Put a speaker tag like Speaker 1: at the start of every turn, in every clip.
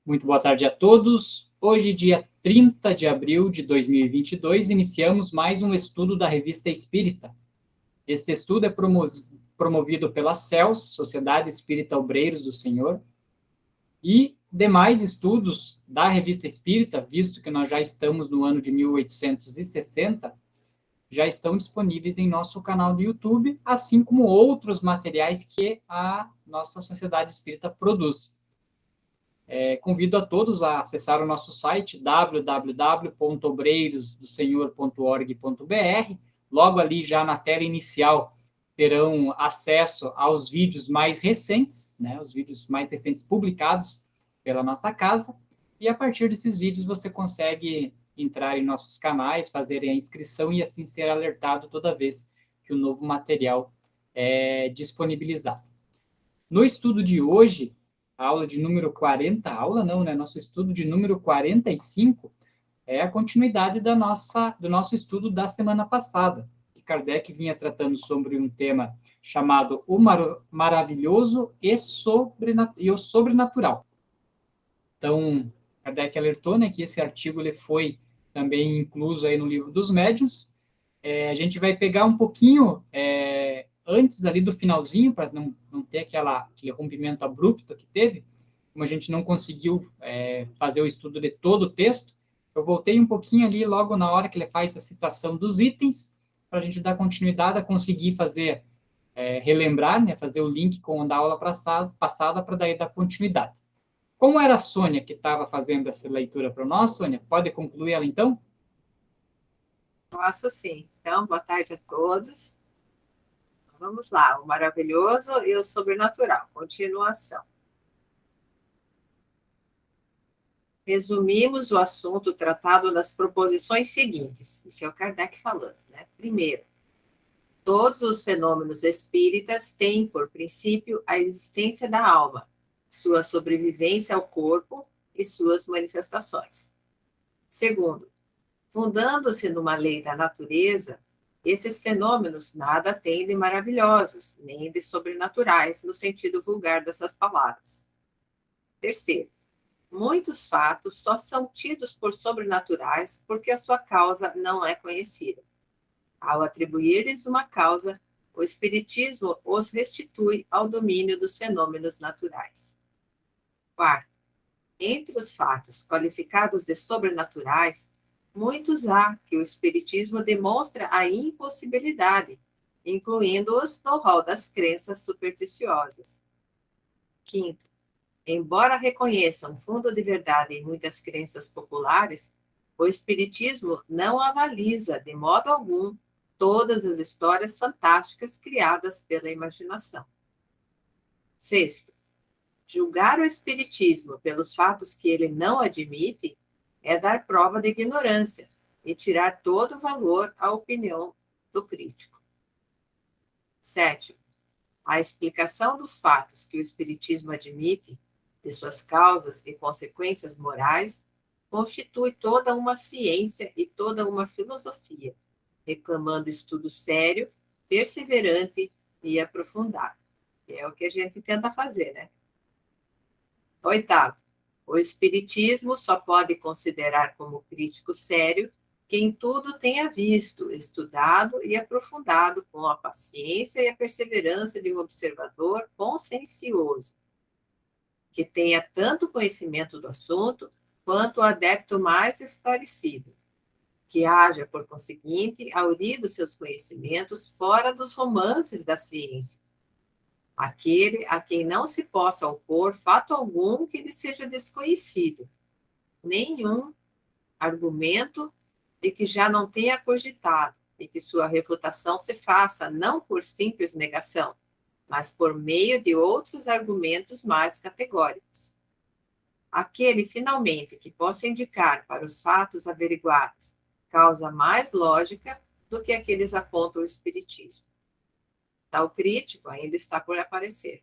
Speaker 1: Muito boa tarde a todos. Hoje, dia 30 de abril de 2022, iniciamos mais um estudo da Revista Espírita. Este estudo é promovido pela CELS, Sociedade Espírita Obreiros do Senhor, e demais estudos da Revista Espírita, visto que nós já estamos no ano de 1860, já estão disponíveis em nosso canal do YouTube, assim como outros materiais que a nossa Sociedade Espírita produz. Convido a todos a acessar o nosso site www.obreirosdosenhor.org.br. Logo ali, já na tela inicial, terão acesso aos vídeos mais recentes, né, os vídeos mais recentes publicados pela nossa casa, e a partir desses vídeos você consegue entrar em nossos canais, fazer a inscrição e assim ser alertado toda vez que o novo material é disponibilizado. No estudo de hoje, aula de número 40, nosso estudo de número 45, é a continuidade do nosso estudo da semana passada, que Kardec vinha tratando sobre um tema chamado o maravilhoso e o sobrenatural. Então, Kardec alertou, né, que esse artigo ele foi também incluso aí no livro dos médiuns. A gente vai pegar um pouquinho antes ali do finalzinho, para não ter aquele rompimento abrupto que teve, como a gente não conseguiu fazer o estudo de todo o texto, eu voltei um pouquinho ali logo na hora que ele faz a citação dos itens, para a gente dar continuidade a conseguir fazer, relembrar, né, fazer o link com a da aula passada para daí dar continuidade. Como era a Sônia que estava fazendo essa leitura para nós, Sônia? Pode concluir ela então?
Speaker 2: Posso sim. Então, boa tarde a todos. Vamos lá, o maravilhoso e o sobrenatural. Continuação. Resumimos o assunto tratado nas proposições seguintes. Isso é o Kardec falando, né? Primeiro, todos os fenômenos espíritas têm, por princípio, a existência da alma, sua sobrevivência ao corpo e suas manifestações. Segundo, fundando-se numa lei da natureza, esses fenômenos nada têm de maravilhosos, nem de sobrenaturais, no sentido vulgar dessas palavras. Terceiro, muitos fatos só são tidos por sobrenaturais porque a sua causa não é conhecida. Ao atribuir-lhes uma causa, o Espiritismo os restitui ao domínio dos fenômenos naturais. Quarto, entre os fatos qualificados de sobrenaturais, muitos há que o Espiritismo demonstra a impossibilidade, incluindo-os no rol das crenças supersticiosas. Quinto, embora reconheça um fundo de verdade em muitas crenças populares, o Espiritismo não avaliza, de modo algum, todas as histórias fantásticas criadas pela imaginação. Sexto, julgar o Espiritismo pelos fatos que ele não admite é dar prova de ignorância e tirar todo o valor à opinião do crítico. Sétimo, a explicação dos fatos que o Espiritismo admite, de suas causas e consequências morais, constitui toda uma ciência e toda uma filosofia, reclamando estudo sério, perseverante e aprofundado. É o que a gente tenta fazer, né? Oitavo, o Espiritismo só pode considerar como crítico sério quem tudo tenha visto, estudado e aprofundado com a paciência e a perseverança de um observador consciencioso, que tenha tanto conhecimento do assunto quanto o adepto mais esclarecido, que haja, por conseguinte, aurido seus conhecimentos fora dos romances da ciência, aquele a quem não se possa opor fato algum que lhe seja desconhecido, nenhum argumento de que já não tenha cogitado, e que sua refutação se faça não por simples negação, mas por meio de outros argumentos mais categóricos. Aquele, finalmente, que possa indicar para os fatos averiguados causa mais lógica do que aqueles apontam o Espiritismo. Tal crítico ainda está por aparecer.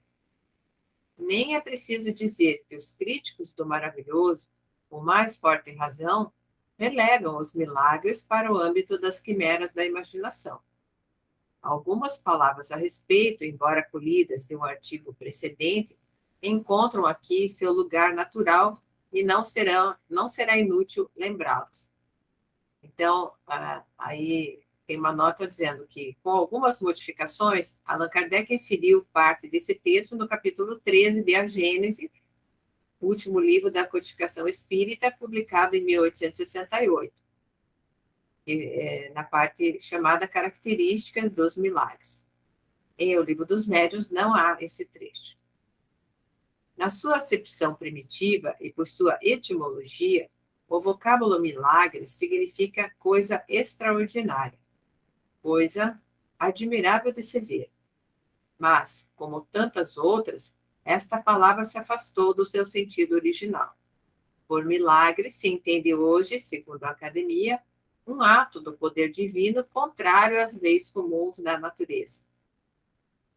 Speaker 2: Nem é preciso dizer que os críticos do maravilhoso, com mais forte razão, relegam os milagres para o âmbito das quimeras da imaginação. Algumas palavras a respeito, embora colhidas de um artigo precedente, encontram aqui seu lugar natural e não será inútil lembrá-las. Então, aí tem uma nota dizendo que, com algumas modificações, Allan Kardec inseriu parte desse texto no capítulo 13 de A Gênese, o último livro da codificação espírita, publicado em 1868, na parte chamada Características dos Milagres. Em O Livro dos Médiuns não há esse trecho. Na sua acepção primitiva e por sua etimologia, o vocábulo milagre significa coisa extraordinária, coisa admirável de se ver. Mas, como tantas outras, esta palavra se afastou do seu sentido original. Por milagre se entende hoje, segundo a Academia, um ato do poder divino contrário às leis comuns da natureza.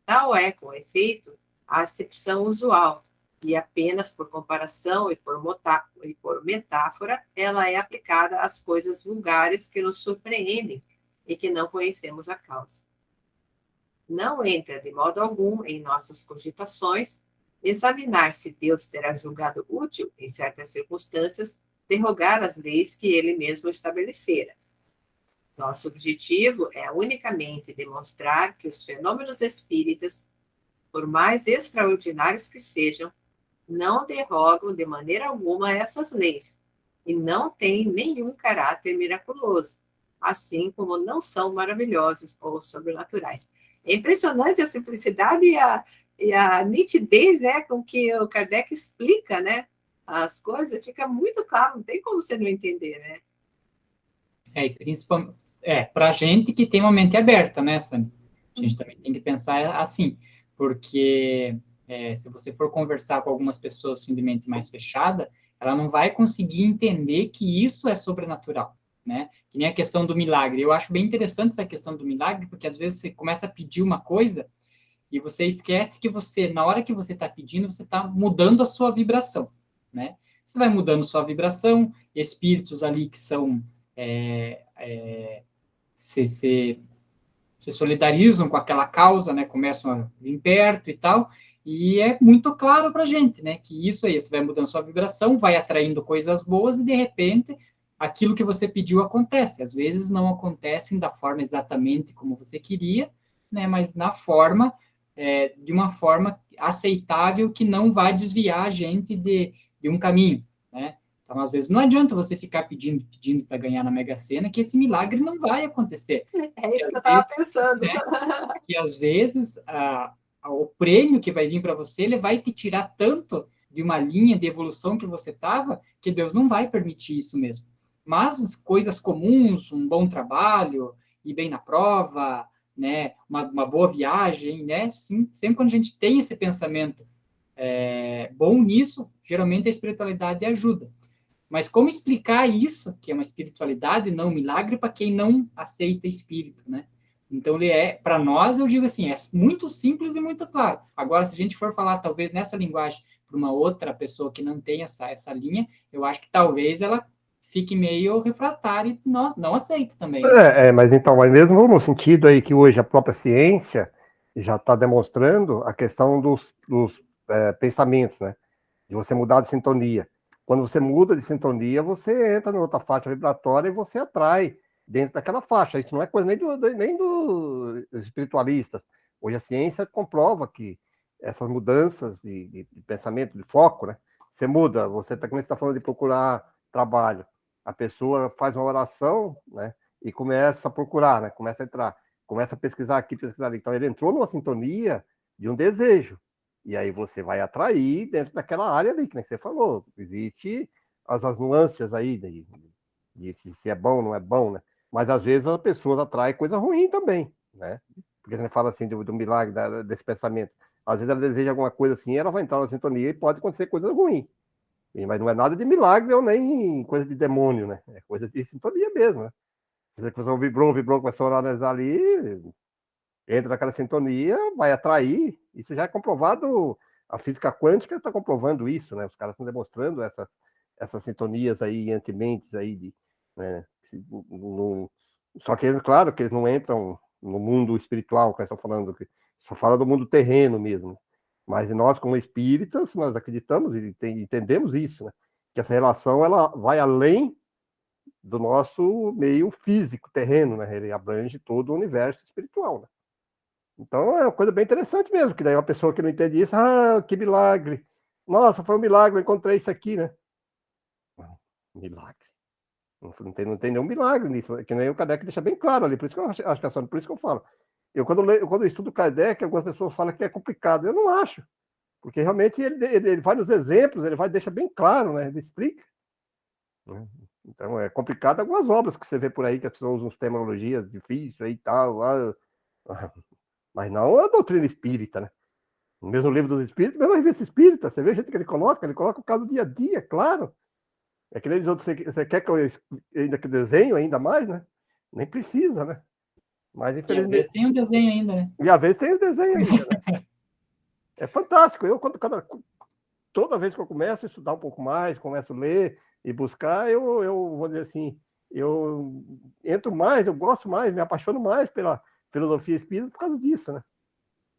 Speaker 2: Tal é, com efeito, a acepção usual, e apenas por comparação e por metáfora, ela é aplicada às coisas vulgares que nos surpreendem e que não conhecemos a causa. Não entra de modo algum em nossas cogitações examinar se Deus terá julgado útil, em certas circunstâncias, derrogar as leis que ele mesmo estabelecera. Nosso objetivo é unicamente demonstrar que os fenômenos espíritas, por mais extraordinários que sejam, não derrogam de maneira alguma essas leis e não têm nenhum caráter miraculoso, assim como não são maravilhosos ou sobrenaturais. É impressionante a simplicidade e a nitidez, né, com que o Kardec explica, né, as coisas, fica muito claro, não tem como você não entender, né?
Speaker 1: E principalmente, para a gente que tem uma mente aberta, né, Sami? A gente também tem que pensar assim, porque se você for conversar com algumas pessoas assim, de mente mais fechada, ela não vai conseguir entender que isso é sobrenatural, né? Que nem a questão do milagre. Eu acho bem interessante essa questão do milagre, porque às vezes você começa a pedir uma coisa e você esquece que você, na hora que você está pedindo, você está mudando a sua vibração, né? Você vai mudando sua vibração, espíritos ali que são se solidarizam com aquela causa, né? Começam a vir perto e tal, e é muito claro para a gente, né? Que isso aí, você vai mudando sua vibração, vai atraindo coisas boas e de repente aquilo que você pediu acontece. Às vezes não acontecem da forma exatamente como você queria, né? Mas na forma de uma forma aceitável que não vai desviar a gente de um caminho, né? Então, às vezes, não adianta você ficar pedindo para ganhar na Mega Sena, que esse milagre não vai acontecer.
Speaker 2: É isso que eu estava pensando.
Speaker 1: Né? Porque, às vezes, o prêmio que vai vir para você, ele vai te tirar tanto de uma linha de evolução que você estava, que Deus não vai permitir isso mesmo. Mas coisas comuns, um bom trabalho, ir bem na prova, né, uma boa viagem, né, sim, sempre quando a gente tem esse pensamento bom nisso, geralmente a espiritualidade ajuda. Mas como explicar isso, que é uma espiritualidade, não um milagre, para quem não aceita espírito, né? Então, ele para nós, eu digo assim, é muito simples e muito claro. Agora, se a gente for falar, talvez, nessa linguagem, para uma outra pessoa que não tem essa linha, eu acho que talvez ela fique meio refratária e não aceita também.
Speaker 3: Mas então, mas mesmo no sentido aí que hoje a própria ciência já está demonstrando a questão dos pensamentos, né? De você mudar de sintonia. Quando você muda de sintonia, você entra em outra faixa vibratória e você atrai dentro daquela faixa. Isso não é coisa nem dos espiritualistas. Hoje a ciência comprova que essas mudanças de pensamento, de foco, né? Você muda, você está falando de procurar trabalho. A pessoa faz uma oração, né? E começa a procurar, né? Começa a entrar, começa a pesquisar aqui, pesquisar ali. Então ele entrou numa sintonia de um desejo. E aí você vai atrair dentro daquela área ali, que nem você falou. Existe as nuances aí de se é bom ou não é bom, né? Mas às vezes as pessoas atraem coisa ruim também, né? Porque você fala assim do milagre desse pensamento. Às vezes ela deseja alguma coisa assim, ela vai entrar na sintonia e pode acontecer coisa ruim. Mas não é nada de milagre ou nem coisa de demônio, né? É coisa de sintonia mesmo, né? Você vibrou, começou a analisar ali, entra naquela sintonia, vai atrair. Isso já é comprovado, a física quântica está comprovando isso, né? Os caras estão demonstrando essas sintonias aí, antimentes aí, né? Só que, claro, que eles não entram no mundo espiritual, que nós estamos falando, só fala do mundo terreno mesmo. Mas nós, como espíritas, nós acreditamos e entendemos isso, né? que essa relação ela vai além do nosso meio físico, terreno, né? Ele abrange todo o universo espiritual, né? Então é uma coisa bem interessante mesmo, que daí uma pessoa que não entende isso, que milagre. Nossa, foi um milagre, eu encontrei isso aqui, né? Milagre. Não tem nenhum milagre nisso, que nem o Kardec deixa bem claro ali, por isso que eu acho que é só por isso que eu falo. Quando eu estudo Kardec, algumas pessoas falam que é complicado. Eu não acho, porque realmente ele vai nos exemplos, deixa bem claro, né? Ele explica. Né? Então é complicado algumas obras que você vê por aí, que as pessoas usam terminologias difíceis aí e tal, mas não a doutrina espírita, né? No mesmo livro dos espíritos, mesmo a revista espírita, você vê o jeito que ele coloca o caso do dia a dia, claro. É que nem diz outros, você quer que eu ainda que desenho ainda mais, né? Nem precisa, né? Mas
Speaker 1: E às
Speaker 3: infelizmente.
Speaker 1: vezes tem um desenho ainda, né?
Speaker 3: E às vezes tem o desenho ainda, né? É fantástico. Toda vez que eu começo a estudar um pouco mais, começo a ler e buscar, eu vou dizer assim, eu entro mais, eu gosto mais, me apaixono mais pela filosofia espírita por causa disso, né?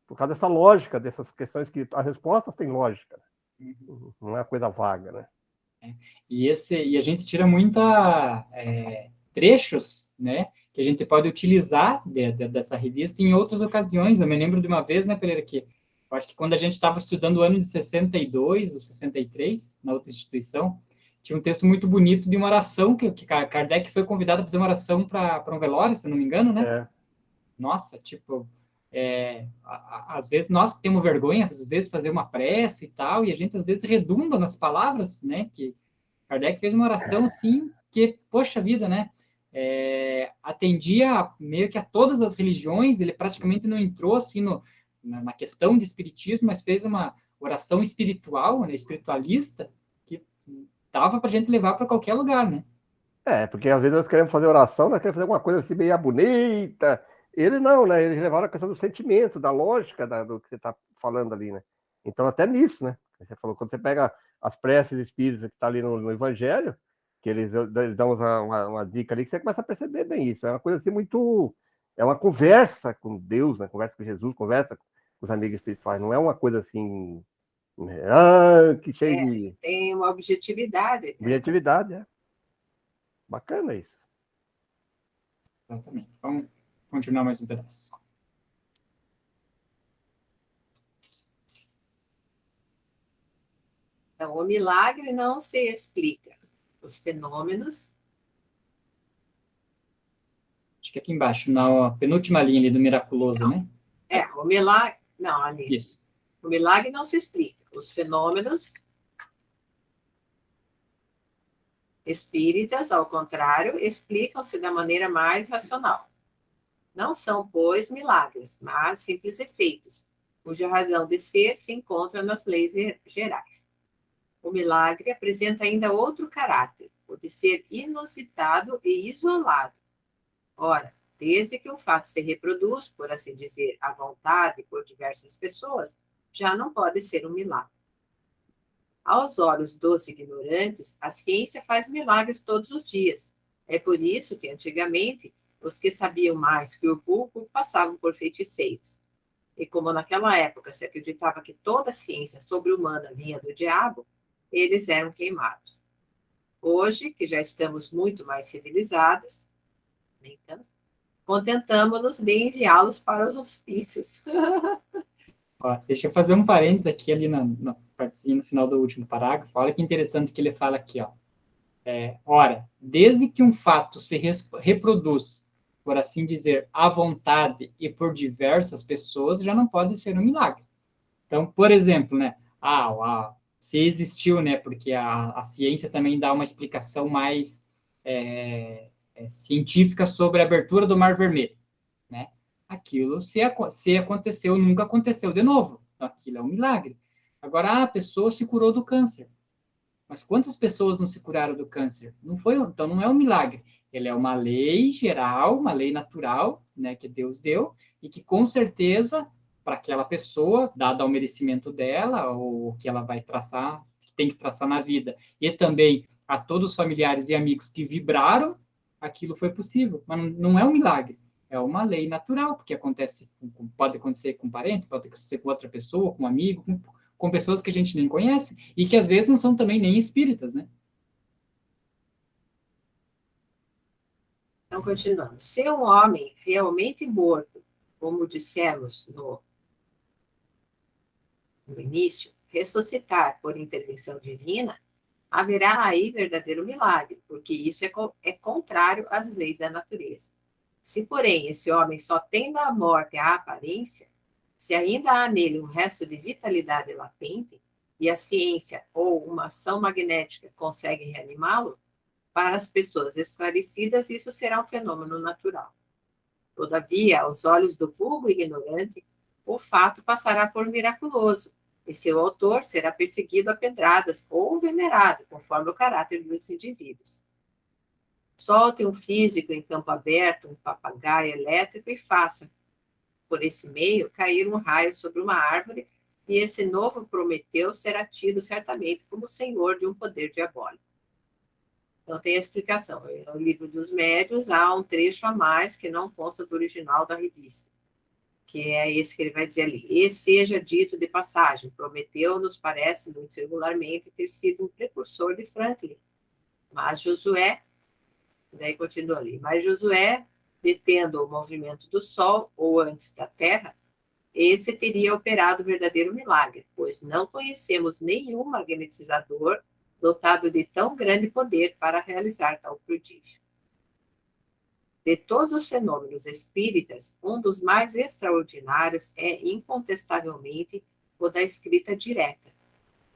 Speaker 3: Por causa dessa lógica, dessas questões que as respostas têm lógica, né? Não é uma coisa vaga, né?
Speaker 1: E a gente tira muita trechos, né, que a gente pode utilizar dessa revista em outras ocasiões. Eu me lembro de uma vez, né, Pereira, que eu acho que quando a gente estava estudando o ano de 62 ou 63, na outra instituição, tinha um texto muito bonito de uma oração que Kardec foi convidado a fazer uma oração para um velório, se não me engano, né?
Speaker 3: É.
Speaker 1: Nossa, tipo, às vezes nós temos vergonha, às vezes, fazer uma prece e tal, e a gente às vezes redunda nas palavras, né, que Kardec fez uma oração, assim, que, poxa vida, né, atendia meio que a todas as religiões, ele praticamente não entrou, assim, na questão de espiritismo, mas fez uma oração espiritual, né, espiritualista, que dava para a gente levar para qualquer lugar, né.
Speaker 3: Porque às vezes nós queremos fazer oração, nós queremos fazer alguma coisa assim meio bonita. Ele não, né? Eles levaram a questão do sentimento, da lógica do que você está falando ali, né? Então, até nisso, né? Você falou, quando você pega as preces espíritas que está ali no Evangelho, que eles dão uma dica ali, que você começa a perceber bem isso. É uma coisa assim muito. É uma conversa com Deus, né? Conversa com Jesus, conversa com os amigos espirituais. Não é uma coisa assim. Que cheio de.
Speaker 2: Tem uma objetividade. Né?
Speaker 3: Objetividade, é. Bacana isso.
Speaker 1: Exatamente. Vamos continuar mais um pedaço.
Speaker 2: Então, o milagre não se explica. Os fenômenos.
Speaker 1: Acho que aqui embaixo, na penúltima linha ali do miraculoso,
Speaker 2: não,
Speaker 1: né?
Speaker 2: O milagre. Não, ali.
Speaker 1: Isso.
Speaker 2: O milagre não se explica. Os fenômenos espíritas, ao contrário, explicam-se da maneira mais racional. Não são, pois, milagres, mas simples efeitos, cuja razão de ser se encontra nas leis gerais. O milagre apresenta ainda outro caráter, o de ser inusitado e isolado. Ora, desde que o fato se reproduz, por assim dizer, à vontade por diversas pessoas, já não pode ser um milagre. Aos olhos dos ignorantes, a ciência faz milagres todos os dias. É por isso que, antigamente, os que sabiam mais que o vulgo passavam por feiticeiros. E como naquela época se acreditava que toda a ciência sobre-humana vinha do diabo, eles eram queimados. Hoje, que já estamos muito mais civilizados, nem tanto, contentamos-nos de enviá-los para os hospícios.
Speaker 1: Ó, deixa eu fazer um parênteses aqui ali na partezinha no final do último parágrafo. Olha que interessante que ele fala aqui, ó. Ora, desde que um fato se reproduz, por assim dizer, à vontade e por diversas pessoas, já não pode ser um milagre. Então, por exemplo, né, se existiu, né, porque a ciência também dá uma explicação mais científica sobre a abertura do Mar Vermelho, né? Aquilo, se aconteceu, nunca aconteceu de novo. Então, aquilo é um milagre. Agora, a pessoa se curou do câncer. Mas quantas pessoas não se curaram do câncer? Então, não é um milagre. Ele é uma lei geral, uma lei natural, né, que Deus deu, e que, com certeza, para aquela pessoa, dado ao merecimento dela, ou o que ela vai traçar, que tem que traçar na vida, e também a todos os familiares e amigos que vibraram, aquilo foi possível. Mas não é um milagre. É uma lei natural, porque pode acontecer com um parente, pode acontecer com outra pessoa, com um amigo, com pessoas que a gente nem conhece, e que às vezes não são também nem espíritas, né?
Speaker 2: Então, continuando. Se um homem realmente morto, como dissemos no início, ressuscitar por intervenção divina, haverá aí verdadeiro milagre, porque isso é contrário às leis da natureza. Se, porém, esse homem só tem da morte a aparência, se ainda há nele um resto de vitalidade latente, e a ciência ou uma ação magnética consegue reanimá-lo, para as pessoas esclarecidas, isso será um fenômeno natural. Todavia, aos olhos do vulgo ignorante, o fato passará por miraculoso, e seu autor será perseguido a pedradas ou venerado, conforme o caráter dos indivíduos. Solte um físico em campo aberto, um papagaio elétrico, e faça, por esse meio, cair um raio sobre uma árvore, e esse novo Prometeu será tido certamente como senhor de um poder diabólico. Então, tem a explicação. No livro dos médiuns, há um trecho a mais que não consta do original da revista, que é esse que ele vai dizer ali. E seja dito de passagem, Prometeu nos parece, muito singularmente, ter sido um precursor de Franklin. Mas Josué, daí continua ali, mas Josué, detendo o movimento do Sol, ou antes da Terra, esse teria operado o verdadeiro milagre, pois não conhecemos nenhum magnetizador dotado de tão grande poder para realizar tal prodígio. De todos os fenômenos espíritas, um dos mais extraordinários é, incontestavelmente, o da escrita direta,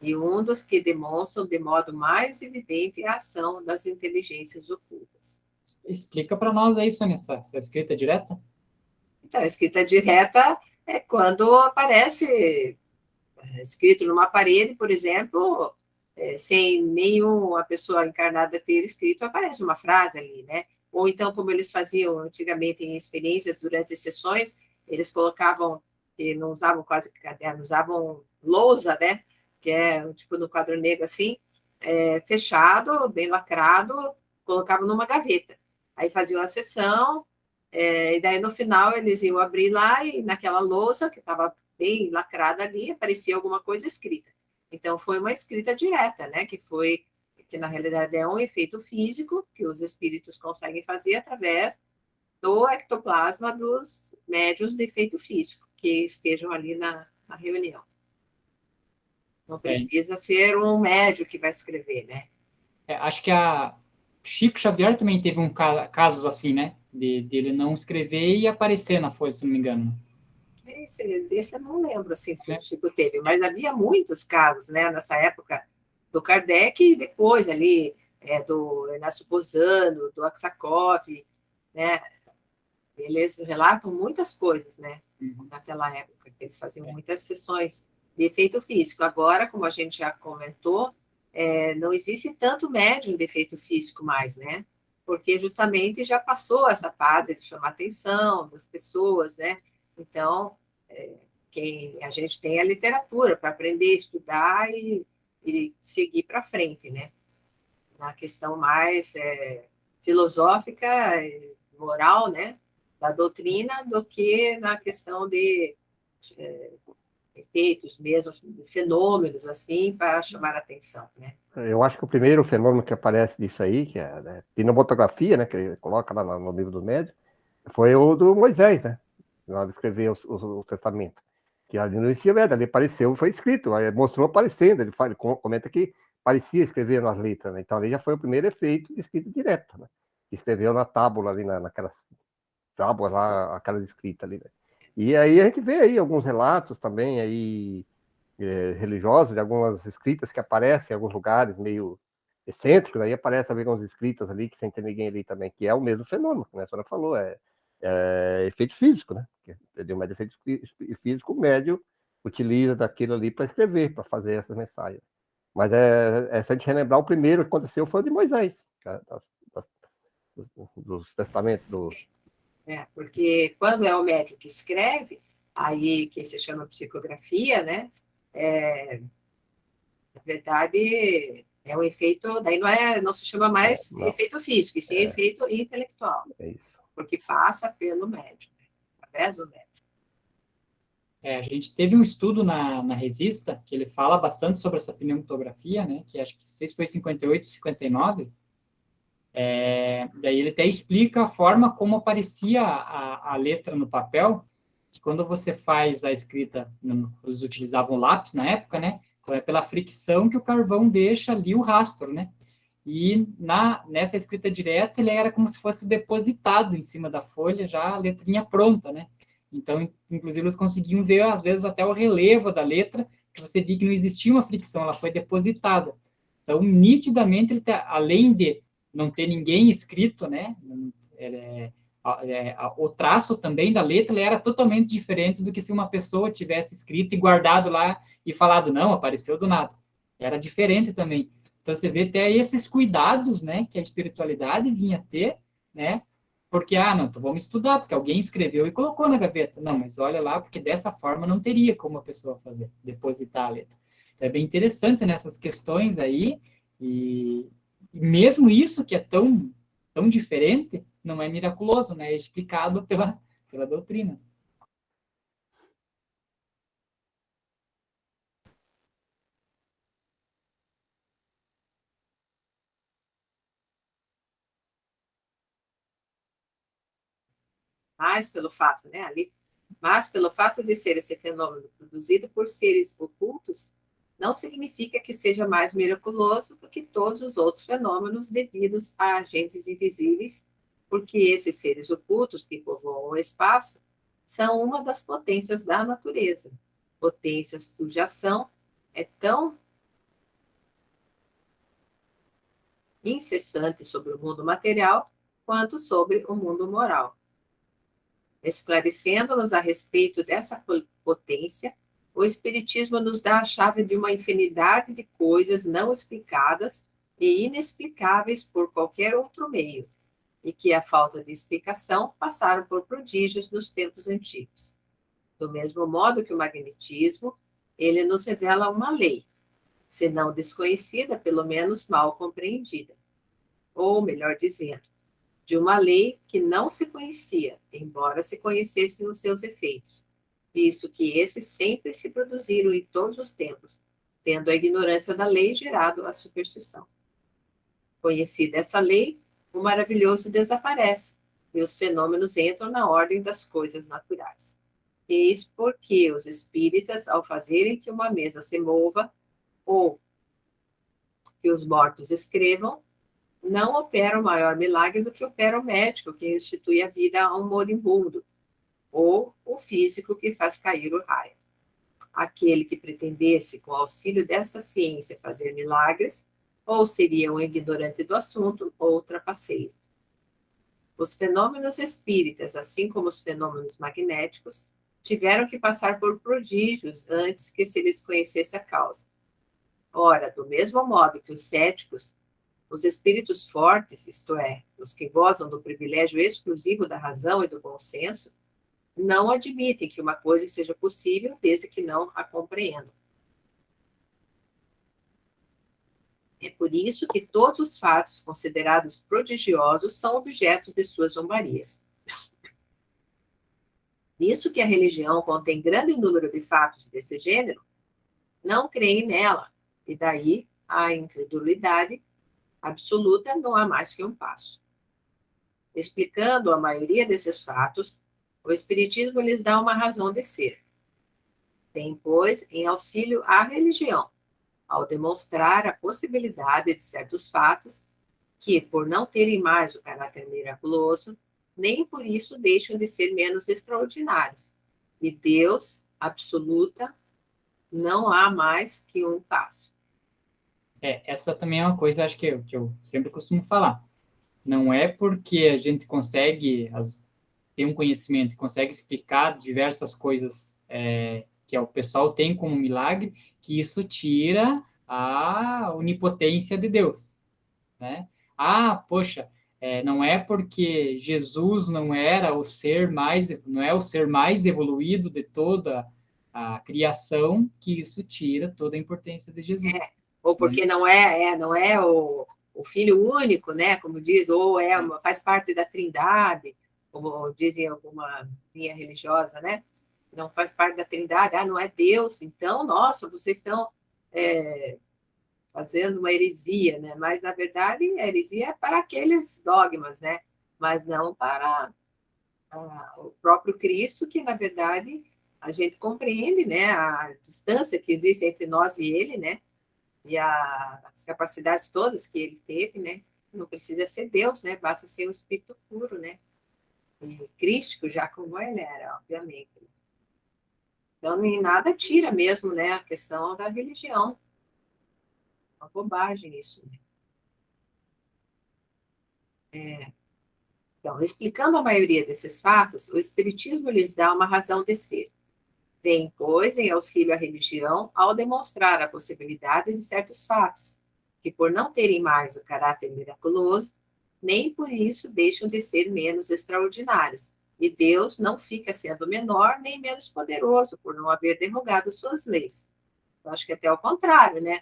Speaker 2: e um dos que demonstram de modo mais evidente a ação das inteligências ocultas.
Speaker 1: Explica para nós aí, Sônia, essa escrita direta.
Speaker 2: Então, a escrita direta é quando aparece escrito numa parede, por exemplo, sem nenhuma pessoa encarnada ter escrito, aparece uma frase ali, né? Ou então, como eles faziam antigamente em experiências durante as sessões, eles colocavam, que não usavam quase caderno, usavam lousa, né? Que é tipo no quadro negro assim, fechado, bem lacrado, colocavam numa gaveta. Aí faziam a sessão, e daí no final eles iam abrir lá e naquela lousa que estava bem lacrada ali, aparecia alguma coisa escrita. Então, foi uma escrita direta, né? Que na realidade é um efeito físico que os espíritos conseguem fazer através do ectoplasma dos médiuns de efeito físico, que estejam ali na reunião. Não precisa ser um médium que vai escrever, né?
Speaker 1: Acho que a Chico Xavier também teve casos assim, né? De ele não escrever e aparecer na folha, se não me engano.
Speaker 2: Esse eu não lembro assim, se o Chico teve, mas havia muitos casos, né, nessa época do Kardec e depois ali do Ernesto Bozano, do Aksakov, né, eles relatam muitas coisas, né, naquela época, que eles faziam muitas sessões de efeito físico. Agora, como a gente já comentou, não existe tanto médium de efeito físico mais, né, porque justamente já passou essa fase de chamar a atenção das pessoas, né. Então, a gente tem a literatura para aprender, estudar e seguir para frente, né? Na questão mais filosófica, moral, né? Da doutrina, do que na questão de efeitos mesmo, de fenômenos, assim, para chamar a atenção, né?
Speaker 3: Eu acho que o primeiro fenômeno que aparece disso aí, que é pinomotografia, né, que ele coloca lá no livro do médium, foi o do Moisés, né? Na hora de escrever o testamento. Que ali não existia médium, ali apareceu, foi escrito, aí mostrou aparecendo, ele comenta que parecia escrever nas letras, né? Então ali já foi o primeiro efeito de escrita direta, né? Escreveu na tábua ali, naquelas tábuas lá, aquela escrita ali, né? E aí a gente vê aí alguns relatos também aí religiosos, de algumas escritas que aparecem em alguns lugares meio excêntricos, aí aparecem algumas escritas ali que sem ter ninguém ali também, que é o mesmo fenômeno, né? A senhora falou, efeito físico, né? Entendeu? Mas efeito físico, o médium utiliza daquilo ali para escrever, para fazer essas mensagens. Mas se a gente relembrar, o primeiro que aconteceu foi o de Moisés, dos testamentos.
Speaker 2: Porque quando é o médium que escreve, aí que se chama psicografia, né? Na verdade, é um efeito, daí não se chama mais efeito físico, e sim efeito intelectual.
Speaker 3: É isso.
Speaker 2: Porque passa pelo médium, né? Através do médium.
Speaker 1: A gente teve um estudo na revista que ele fala bastante sobre essa pneumatografia, né? Que acho que se foi 58, 59, Daí ele até explica a forma como aparecia a letra no papel, que quando você faz a escrita, eles utilizavam lápis na época, né? Então é pela fricção que o carvão deixa ali o rastro, né? E nessa escrita direta, ele era como se fosse depositado em cima da folha, já a letrinha pronta, né? Então, inclusive, eles conseguiam ver, às vezes, até o relevo da letra, que você via que não existia uma fricção, ela foi depositada. Então, nitidamente, ele tá, além de não ter ninguém escrito, né? O traço também da letra era totalmente diferente do que se uma pessoa tivesse escrito e guardado lá e falado, não, apareceu do nada. Era diferente também. Então, você vê até esses cuidados, né, que a espiritualidade vinha ter, né, porque, não, então vamos estudar, porque alguém escreveu e colocou na gaveta. Não, mas olha lá, porque dessa forma não teria como a pessoa fazer, depositar a letra. Então, é bem interessante nessas questões aí, e mesmo isso que é tão diferente, não é miraculoso, né, é explicado pela doutrina.
Speaker 2: Mas pelo fato, né, mas pelo fato de ser esse fenômeno produzido por seres ocultos, não significa que seja mais miraculoso do que todos os outros fenômenos devidos a agentes invisíveis, porque esses seres ocultos que povoam o espaço são uma das potências da natureza, potências cuja ação é tão incessante sobre o mundo material quanto sobre o mundo moral. Esclarecendo-nos a respeito dessa potência, o Espiritismo nos dá a chave de uma infinidade de coisas não explicadas e inexplicáveis por qualquer outro meio, e que, a falta de explicação, passaram por prodígios nos tempos antigos. Do mesmo modo que o magnetismo, ele nos revela uma lei, se não desconhecida, pelo menos mal compreendida. Ou, melhor dizendo, de uma lei que não se conhecia, embora se conhecessem os seus efeitos, visto que esses sempre se produziram em todos os tempos, tendo a ignorância da lei gerado a superstição. Conhecida essa lei, o maravilhoso desaparece e os fenômenos entram na ordem das coisas naturais. Eis porque os espíritas, ao fazerem que uma mesa se mova ou que os mortos escrevam, não opera o maior milagre do que opera o médico que restitui a vida a um moribundo, ou o físico que faz cair o raio. Aquele que pretendesse, com o auxílio desta ciência, fazer milagres, ou seria um ignorante do assunto, ou trapaceiro. Os fenômenos espíritas, assim como os fenômenos magnéticos, tiveram que passar por prodígios antes que se lhes conhecesse a causa. Ora, do mesmo modo que os céticos, os espíritos fortes, isto é, os que gozam do privilégio exclusivo da razão e do bom senso, não admitem que uma coisa seja possível desde que não a compreendam. É por isso que todos os fatos considerados prodigiosos são objetos de suas zombarias. Visto que a religião contém grande número de fatos desse gênero, não creem nela, e daí a incredulidade absoluta não há mais que um passo. Explicando a maioria desses fatos, o Espiritismo lhes dá uma razão de ser. Tem, pois, em auxílio à religião, ao demonstrar a possibilidade de certos fatos que, por não terem mais o caráter miraculoso, nem por isso deixam de ser menos extraordinários. E Deus, absoluta, não há mais que um passo.
Speaker 1: Essa também é uma coisa, acho que eu sempre costumo falar. Não é porque a gente consegue ter um conhecimento e consegue explicar diversas coisas que o pessoal tem como milagre, que isso tira a onipotência de Deus, né? Poxa, não é porque Jesus não é o ser mais evoluído de toda a criação que isso tira toda a importância de Jesus.
Speaker 2: Ou porque não é o filho único, né? Como diz, ou faz parte da Trindade, como dizem alguma linha religiosa, né? Não faz parte da Trindade, não é Deus. Então, nossa, vocês estão fazendo uma heresia, né? Mas, na verdade, a heresia é para aqueles dogmas, né? Mas não para o próprio Cristo, que, na verdade, a gente compreende, né? A distância que existe entre nós e ele, né? E as capacidades todas que ele teve, né? Não precisa ser Deus, né? Basta ser um espírito puro, né? E crístico, já como ele era, obviamente. Então, nem nada tira mesmo, né? A questão da religião. Uma bobagem isso, né? Então, explicando a maioria desses fatos, o Espiritismo lhes dá uma razão de ser. Vem, pois, em auxílio à religião ao demonstrar a possibilidade de certos fatos, que por não terem mais o caráter miraculoso, nem por isso deixam de ser menos extraordinários, e Deus não fica sendo menor nem menos poderoso por não haver derrogado suas leis. Eu acho que até ao contrário, né?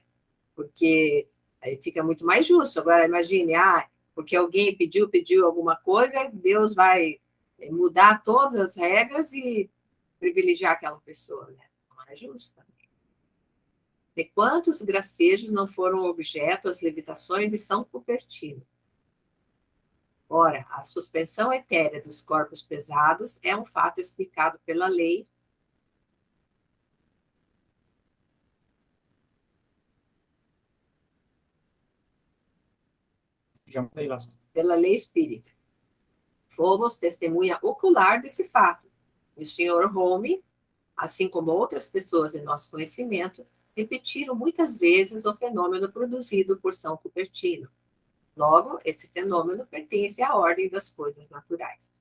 Speaker 2: Porque aí fica muito mais justo. Agora, imagine, porque alguém pediu alguma coisa, Deus vai mudar todas as regras e privilegiar aquela pessoa, né? Não é justo. De quantos gracejos não foram objeto as levitações de São Cupertino? Ora, a suspensão etérea dos corpos pesados é um fato explicado pela lei.
Speaker 1: Já mudei lá.
Speaker 2: Pela lei espírita. Fomos testemunha ocular desse fato. E o senhor Home, assim como outras pessoas em nosso conhecimento, repetiram muitas vezes o fenômeno produzido por São Cupertino. Logo, esse fenômeno pertence à ordem das coisas naturais.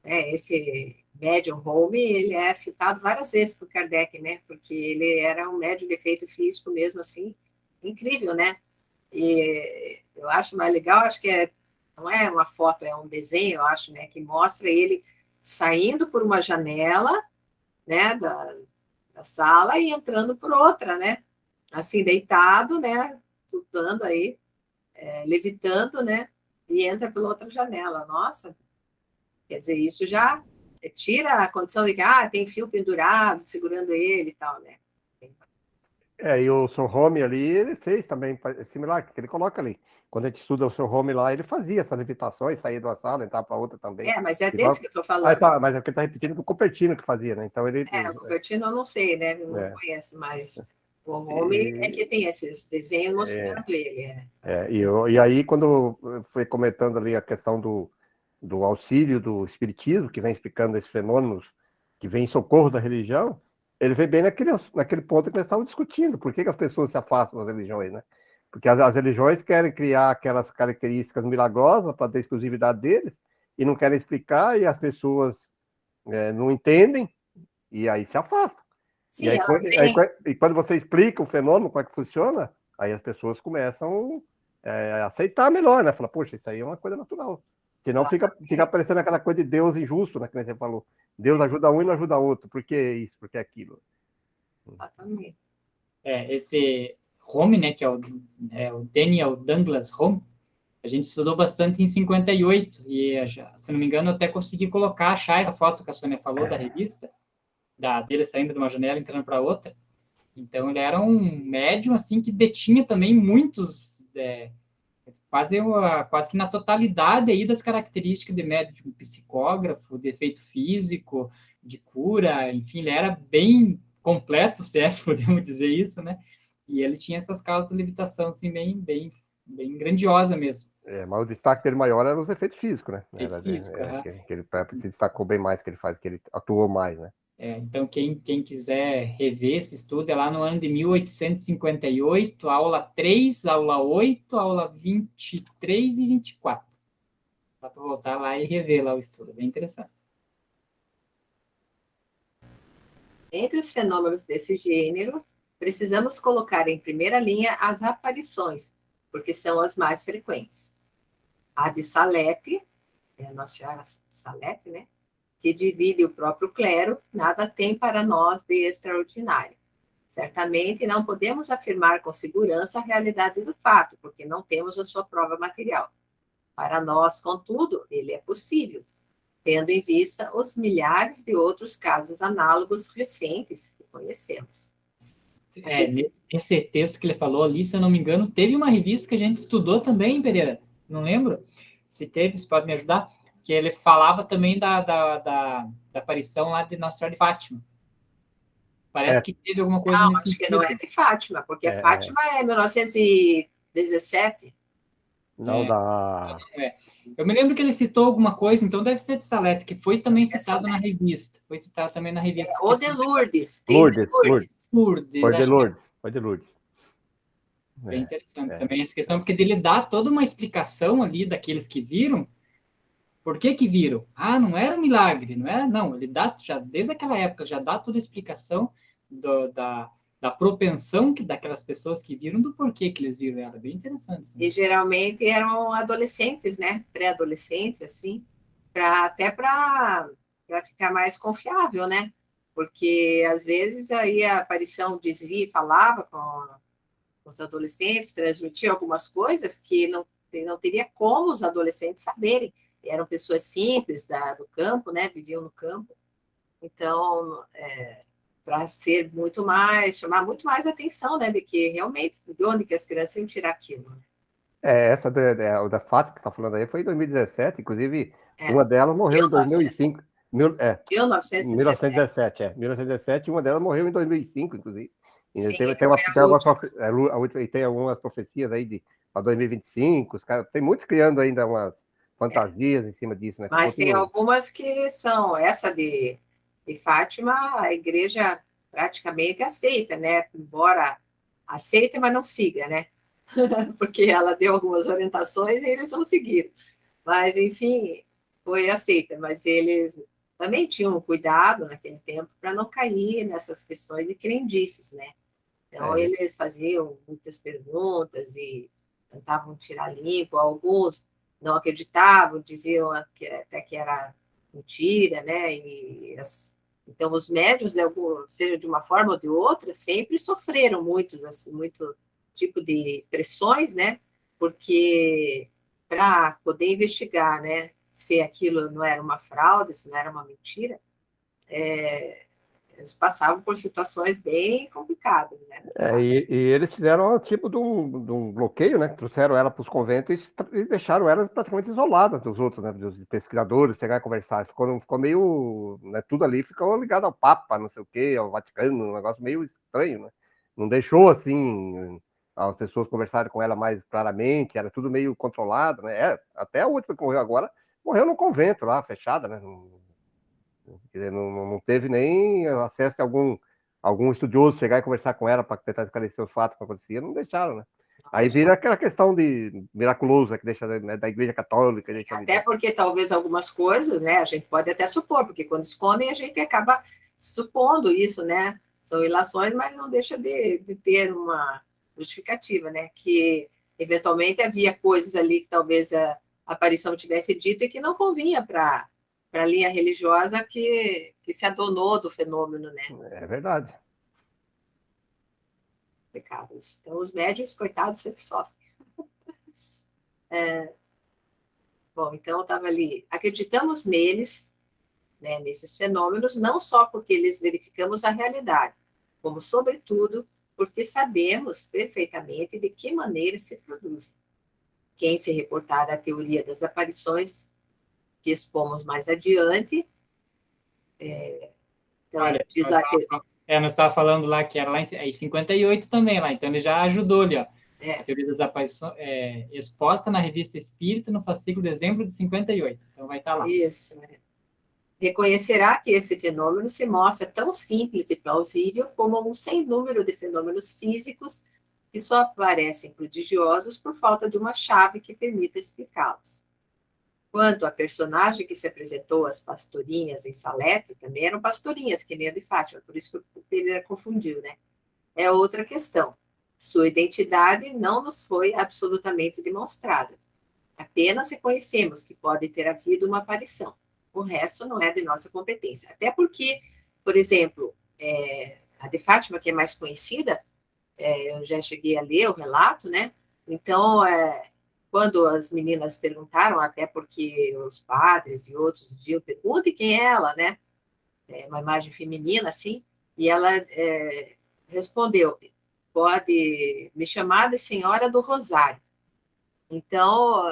Speaker 2: Esse médium Home, ele é citado várias vezes por Kardec, né? Porque ele era um médium de efeito físico mesmo assim, incrível, né? E eu acho mais legal, acho que não é uma foto, é um desenho, eu acho, né? Que mostra ele saindo por uma janela, né? Da sala e entrando por outra, né? Assim, deitado, né? Flutuando aí, levitando, né? E entra pela outra janela. Nossa, quer dizer, isso já tira a condição de que tem fio pendurado, segurando ele e tal, né?
Speaker 3: E o Sr. Home ali, ele fez também, similar, que ele coloca ali. Quando a gente estuda o Sr. Home lá, ele fazia essas levitações, saía de uma sala, entrava para outra também.
Speaker 2: Mas é
Speaker 3: Igual...
Speaker 2: desse que eu estou falando.
Speaker 3: Tá, mas é porque ele está repetindo que o Cupertino que fazia, né? Então ele...
Speaker 2: O Cupertino eu não sei, né? Eu não conheço, mas o Home é que tem esses desenhos mostrando ele.
Speaker 3: E aí, quando foi comentando ali a questão do auxílio do espiritismo, que vem explicando esses fenômenos, que vem em socorro da religião, ele vem bem naquele ponto que nós estávamos discutindo. Por que as pessoas se afastam das religiões, né? Porque as religiões querem criar aquelas características milagrosas para ter exclusividade deles e não querem explicar, e as pessoas não entendem, e aí se afastam.
Speaker 2: Sim,
Speaker 3: e quando você explica o fenômeno, como é que funciona, aí as pessoas começam a aceitar melhor, né? Fala, poxa, isso aí é uma coisa natural. Senão fica parecendo aquela coisa de Deus injusto, né? Que você falou. Deus ajuda um e não ajuda outro. Por que isso? Por que aquilo?
Speaker 2: Exatamente.
Speaker 1: Esse Home, né, que é o Daniel Douglas Home, a gente estudou bastante em 58, e se não me engano, eu até consegui achar essa foto que a Sônia falou da revista, dele saindo de uma janela e entrando para outra. Então, ele era um médium, assim, que detinha também muitos, quase que na totalidade aí das características de médium psicógrafo, de efeito físico, de cura, enfim, ele era bem completo, se é, se podemos dizer isso, né? E ele tinha essas causas de levitação, assim, bem grandiosa mesmo.
Speaker 3: Mas o destaque dele maior era os efeitos físicos, né?
Speaker 1: Efeito físico,
Speaker 3: que ele se destacou bem mais, que ele atuou mais, né?
Speaker 1: Então, quem quiser rever esse estudo, é lá no ano de 1858, aula 3, aula 8, aula 23 e 24. Dá para voltar lá e rever lá o estudo, bem interessante.
Speaker 2: Entre os fenômenos desse gênero, precisamos colocar em primeira linha as aparições, porque são as mais frequentes. A de Salete, Nossa Senhora Salete, né? Que divide o próprio clero, nada tem para nós de extraordinário. Certamente não podemos afirmar com segurança a realidade do fato, porque não temos a sua prova material. Para nós, contudo, ele é possível, tendo em vista os milhares de outros casos análogos recentes que conhecemos.
Speaker 1: Nesse texto que ele falou ali, se eu não me engano, teve uma revista que a gente estudou também, Pereira, não lembro se teve, você pode me ajudar, que ele falava também da aparição lá de Nossa Senhora de Fátima. Parece
Speaker 3: É,
Speaker 1: que teve alguma coisa
Speaker 2: Não,
Speaker 1: nesse
Speaker 2: acho que não
Speaker 1: sentido.
Speaker 2: é de Fátima, porque
Speaker 3: é,
Speaker 2: a Fátima é 1917.
Speaker 3: não dá.
Speaker 1: Eu me lembro que ele citou alguma coisa, então deve ser de Salete, que foi também
Speaker 2: Acho que é
Speaker 1: citado na
Speaker 2: Salete.
Speaker 1: revista. Foi citado também na revista.
Speaker 2: Ou de Lourdes, tem de
Speaker 3: Lourdes, Lourdes.
Speaker 2: Lourdes.
Speaker 1: Lourdes,
Speaker 3: Foi de
Speaker 1: acho que
Speaker 3: Lourdes. Foi de Lourdes.
Speaker 1: é bem interessante
Speaker 3: É.
Speaker 1: também essa questão, porque ele dá toda uma explicação ali daqueles que viram. Por que que viram? Ah, não era um milagre, não é? Não, ele dá, já desde aquela época, já dá toda a explicação da propensão daquelas pessoas que viram, do porquê que eles viram ela. Bem interessante. Sim.
Speaker 2: E geralmente eram adolescentes, né? Pré-adolescentes, assim, até para ficar mais confiável, né? Porque às vezes aí a aparição dizia, falava com os adolescentes, transmitia algumas coisas que não teria como os adolescentes saberem. Eram pessoas simples do campo, né? Viviam no campo. Então, para ser muito mais, chamar muito mais atenção, né? De que realmente, de onde que as crianças iam tirar aquilo.
Speaker 3: Essa o da Fátima que está falando aí foi em 2017, inclusive
Speaker 2: É,
Speaker 3: uma delas morreu em
Speaker 2: 1900,
Speaker 3: 2005.
Speaker 2: 1917.
Speaker 3: 1917, 1917, e uma delas morreu em 2005, inclusive. E
Speaker 2: Sim,
Speaker 3: tem,
Speaker 2: que foi a última.
Speaker 3: tem algumas profecias aí para 2025, os caras, tem muitos criando ainda umas fantasias em cima disso, né?
Speaker 2: Mas tem algumas que são, essa de Fátima, a igreja praticamente aceita, né? Embora aceita, mas não siga, né? Porque ela deu algumas orientações e eles não seguiram. Mas, enfim, foi aceita. Mas eles também tinham cuidado naquele tempo para não cair nessas questões de crendices, né? Então, eles faziam muitas perguntas e tentavam tirar limpo. Alguns não acreditavam, diziam até que era mentira, né? Então, os médios, seja de uma forma ou de outra, sempre sofreram assim, muito tipo de pressões, né? Porque para poder investigar, né, se aquilo não era uma fraude, se não era uma mentira, eles passavam por situações bem complicadas, né?
Speaker 3: E eles fizeram um tipo de um bloqueio, né? Trouxeram ela para os conventos e deixaram ela praticamente isolada dos outros, né? Dos pesquisadores, chegar a conversar. Ficou meio. Né, tudo ali ficou ligado ao Papa, não sei o quê, ao Vaticano, um negócio meio estranho, né? Não deixou, assim, as pessoas conversarem com ela mais claramente, era tudo meio controlado, né? Até a última que morreu agora, morreu num convento lá, fechada, né? Não teve nem acesso a algum estudioso chegar e conversar com ela para tentar esclarecer os fatos que aconteciam, não deixaram, né? Aí vira aquela questão de miraculoso, que deixa, né, da Igreja Católica. Deixa
Speaker 2: até porque talvez algumas coisas, né, a gente pode até supor, porque quando escondem a gente acaba supondo isso, né? São ilações, mas não deixa de ter uma justificativa, né? Que eventualmente havia coisas ali que talvez a aparição tivesse dito e que não convinha para a linha religiosa que se adonou do fenômeno, né?
Speaker 3: É verdade.
Speaker 2: Pecados. Então, os médios, coitados, sempre sofrem. Bom, então estava ali. Acreditamos neles, né, nesses fenômenos, não só porque eles verificamos a realidade, como, sobretudo, porque sabemos perfeitamente de que maneira se produzem. Quem se reportar à teoria das aparições, que expomos mais adiante, então,
Speaker 1: Olha,
Speaker 2: diz lá que
Speaker 1: nós estava falando lá que era lá em 58 também, lá, então ele já ajudou ali, ó.
Speaker 2: É.
Speaker 1: A teoria das aparições exposta na Revista Espírita no fascículo de dezembro de 58. Então vai estar lá.
Speaker 2: Isso, né? Reconhecerá que esse fenômeno se mostra tão simples e plausível como um sem número de fenômenos físicos que só parecem prodigiosos por falta de uma chave que permita explicá-los. Quanto à personagem que se apresentou às pastorinhas em Salete, também eram pastorinhas, que nem a de Fátima, por isso que o Pereira confundiu, né? É outra questão. Sua identidade não nos foi absolutamente demonstrada. Apenas reconhecemos que pode ter havido uma aparição. O resto não é de nossa competência. Até porque, por exemplo, a de Fátima, que é mais conhecida, eu já cheguei a ler o relato, né? Então, quando as meninas perguntaram, até porque os padres e outros diziam, pergunte quem é ela, né? Uma imagem feminina, assim, e ela respondeu, pode me chamar de Senhora do Rosário. Então,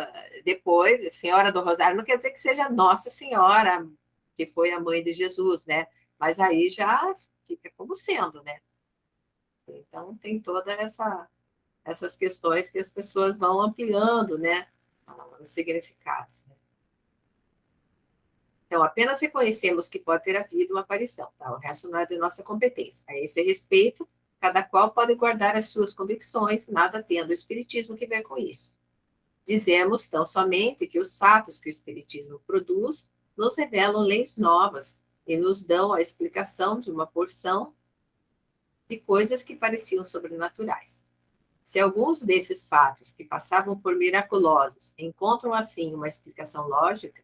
Speaker 2: depois, Senhora do Rosário não quer dizer que seja Nossa Senhora, que foi a mãe de Jesus, né? Mas aí já fica como sendo, né? Então, tem toda essas questões que as pessoas vão ampliando, né? Os significados. Né? Então, apenas reconhecemos que pode ter havido uma aparição, tá? O resto não é de nossa competência. A esse respeito, cada qual pode guardar as suas convicções, nada tendo o Espiritismo que ver com isso. Dizemos tão somente que os fatos que o Espiritismo produz nos revelam leis novas e nos dão a explicação de uma porção de coisas que pareciam sobrenaturais. Se alguns desses fatos que passavam por miraculosos encontram assim uma explicação lógica,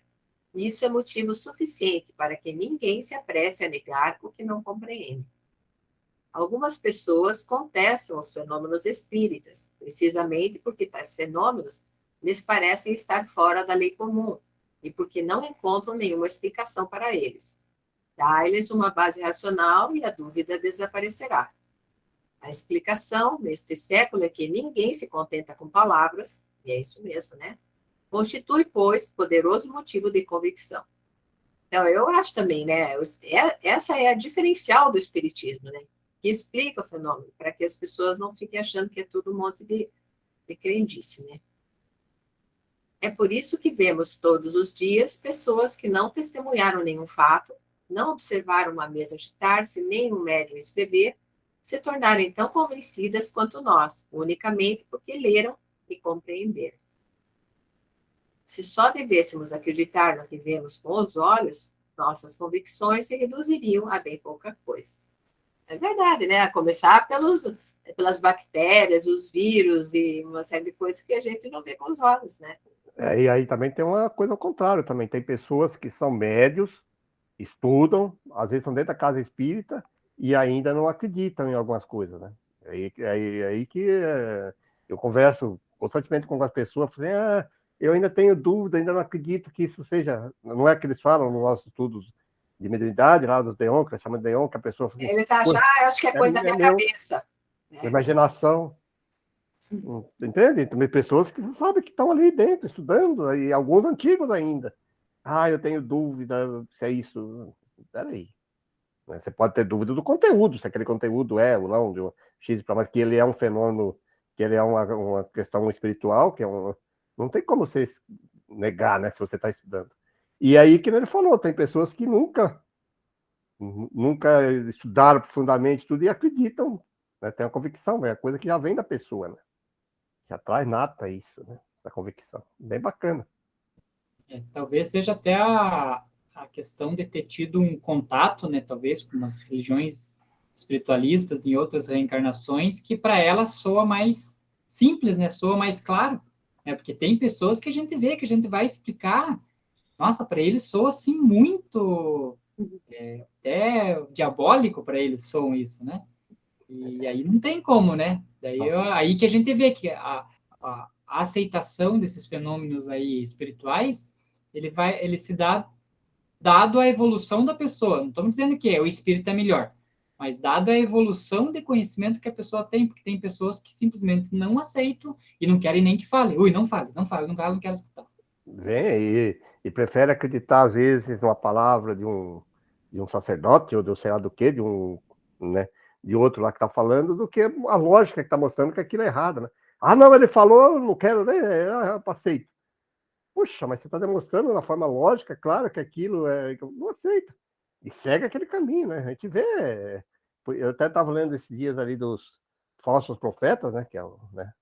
Speaker 2: isso é motivo suficiente para que ninguém se apresse a negar o que não compreende. Algumas pessoas contestam os fenômenos espíritas, precisamente porque tais fenômenos lhes parecem estar fora da lei comum e porque não encontram nenhuma explicação para eles. Dá-lhes uma base racional e a dúvida desaparecerá. A explicação neste século é que ninguém se contenta com palavras, e é isso mesmo, né? Constitui, pois, poderoso motivo de convicção. Então, eu acho também, né? Essa é a diferencial do Espiritismo, né? Que explica o fenômeno, para que as pessoas não fiquem achando que é tudo um monte de crendice, né? É por isso que vemos todos os dias pessoas que não testemunharam nenhum fato, não observaram uma mesa agitar-se, nem um médium escrever, se tornarem tão convencidas quanto nós, unicamente porque leram e compreenderam. Se só devêssemos acreditar no que vemos com os olhos, nossas convicções se reduziriam a bem pouca coisa. É verdade, né? A começar pelas bactérias, os vírus e uma série de coisas que a gente não vê com os olhos, né?
Speaker 3: E aí também tem uma coisa ao contrário, também tem pessoas que são médios, estudam, às vezes são dentro da casa espírita e ainda não acreditam em algumas coisas, né? Aí que eu converso constantemente com as pessoas, assim, eu ainda tenho dúvida, ainda não acredito que isso seja, não é que eles falam nos nossos estudos de mediunidade, lá do Deon, que chama de Deon, que a pessoa fala assim,
Speaker 2: eles acham, eu acho que é coisa da minha cabeça.
Speaker 3: Imaginação. Entende? Tem pessoas que sabem que estão ali dentro, estudando, e alguns antigos ainda. Eu tenho dúvida se é isso. Peraí. Você pode ter dúvida do conteúdo, se aquele conteúdo é ou não, de um X para mais, que ele é um fenômeno, que ele é uma questão espiritual, que é um. Não tem como você negar, né, se você está estudando. E aí, que ele falou, tem pessoas que nunca estudaram profundamente tudo e acreditam, né, tem uma convicção, é a coisa que já vem da pessoa, né? Já traz nata isso, né? Essa convicção. Bem bacana.
Speaker 1: Talvez seja até a questão de ter tido um contato, né, talvez, com umas religiões espiritualistas em outras reencarnações, que para ela soa mais simples, né, soa mais claro, né, porque tem pessoas que a gente vê, que a gente vai explicar, nossa, para eles soa assim muito, até diabólico para eles soam isso, né, e aí não tem como, né, aí que a gente vê que a aceitação desses fenômenos aí espirituais, ele se dá dado a evolução da pessoa. Não estamos dizendo que o espírito é melhor, mas dado a evolução de conhecimento que a pessoa tem, porque tem pessoas que simplesmente não aceitam e não querem nem que fale. Ui, não fale, não quero escutar.
Speaker 3: Vem e prefere acreditar, às vezes, numa palavra de um sacerdote, ou de um sei lá do quê, né, de outro lá que está falando, do que a lógica que está mostrando que aquilo é errado, né? Não, ele falou, não quero, né? Eu aceito. Puxa, mas você está demonstrando na forma lógica, claro, que aquilo não aceita. E segue aquele caminho, né? A gente vê. Eu até estava lendo esses dias ali dos falsos profetas, né? Né?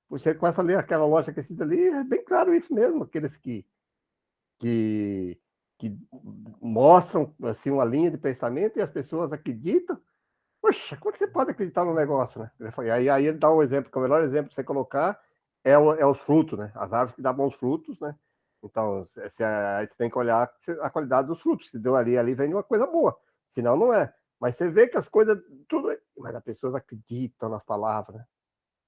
Speaker 3: Você começa a ler aquela lógica que cita ali, é bem claro isso mesmo, aqueles que, que mostram assim, uma linha de pensamento e as pessoas acreditam. Poxa, como é que você pode acreditar no negócio, né? Aí ele dá um exemplo, que é o melhor exemplo para você colocar é os frutos, né? As árvores que dão bons frutos, né? Então, você tem que olhar a qualidade dos frutos. Se deu ali vem uma coisa boa. Senão, não é. Mas você vê que as coisas, tudo. Mas as pessoas acreditam nas palavras, né?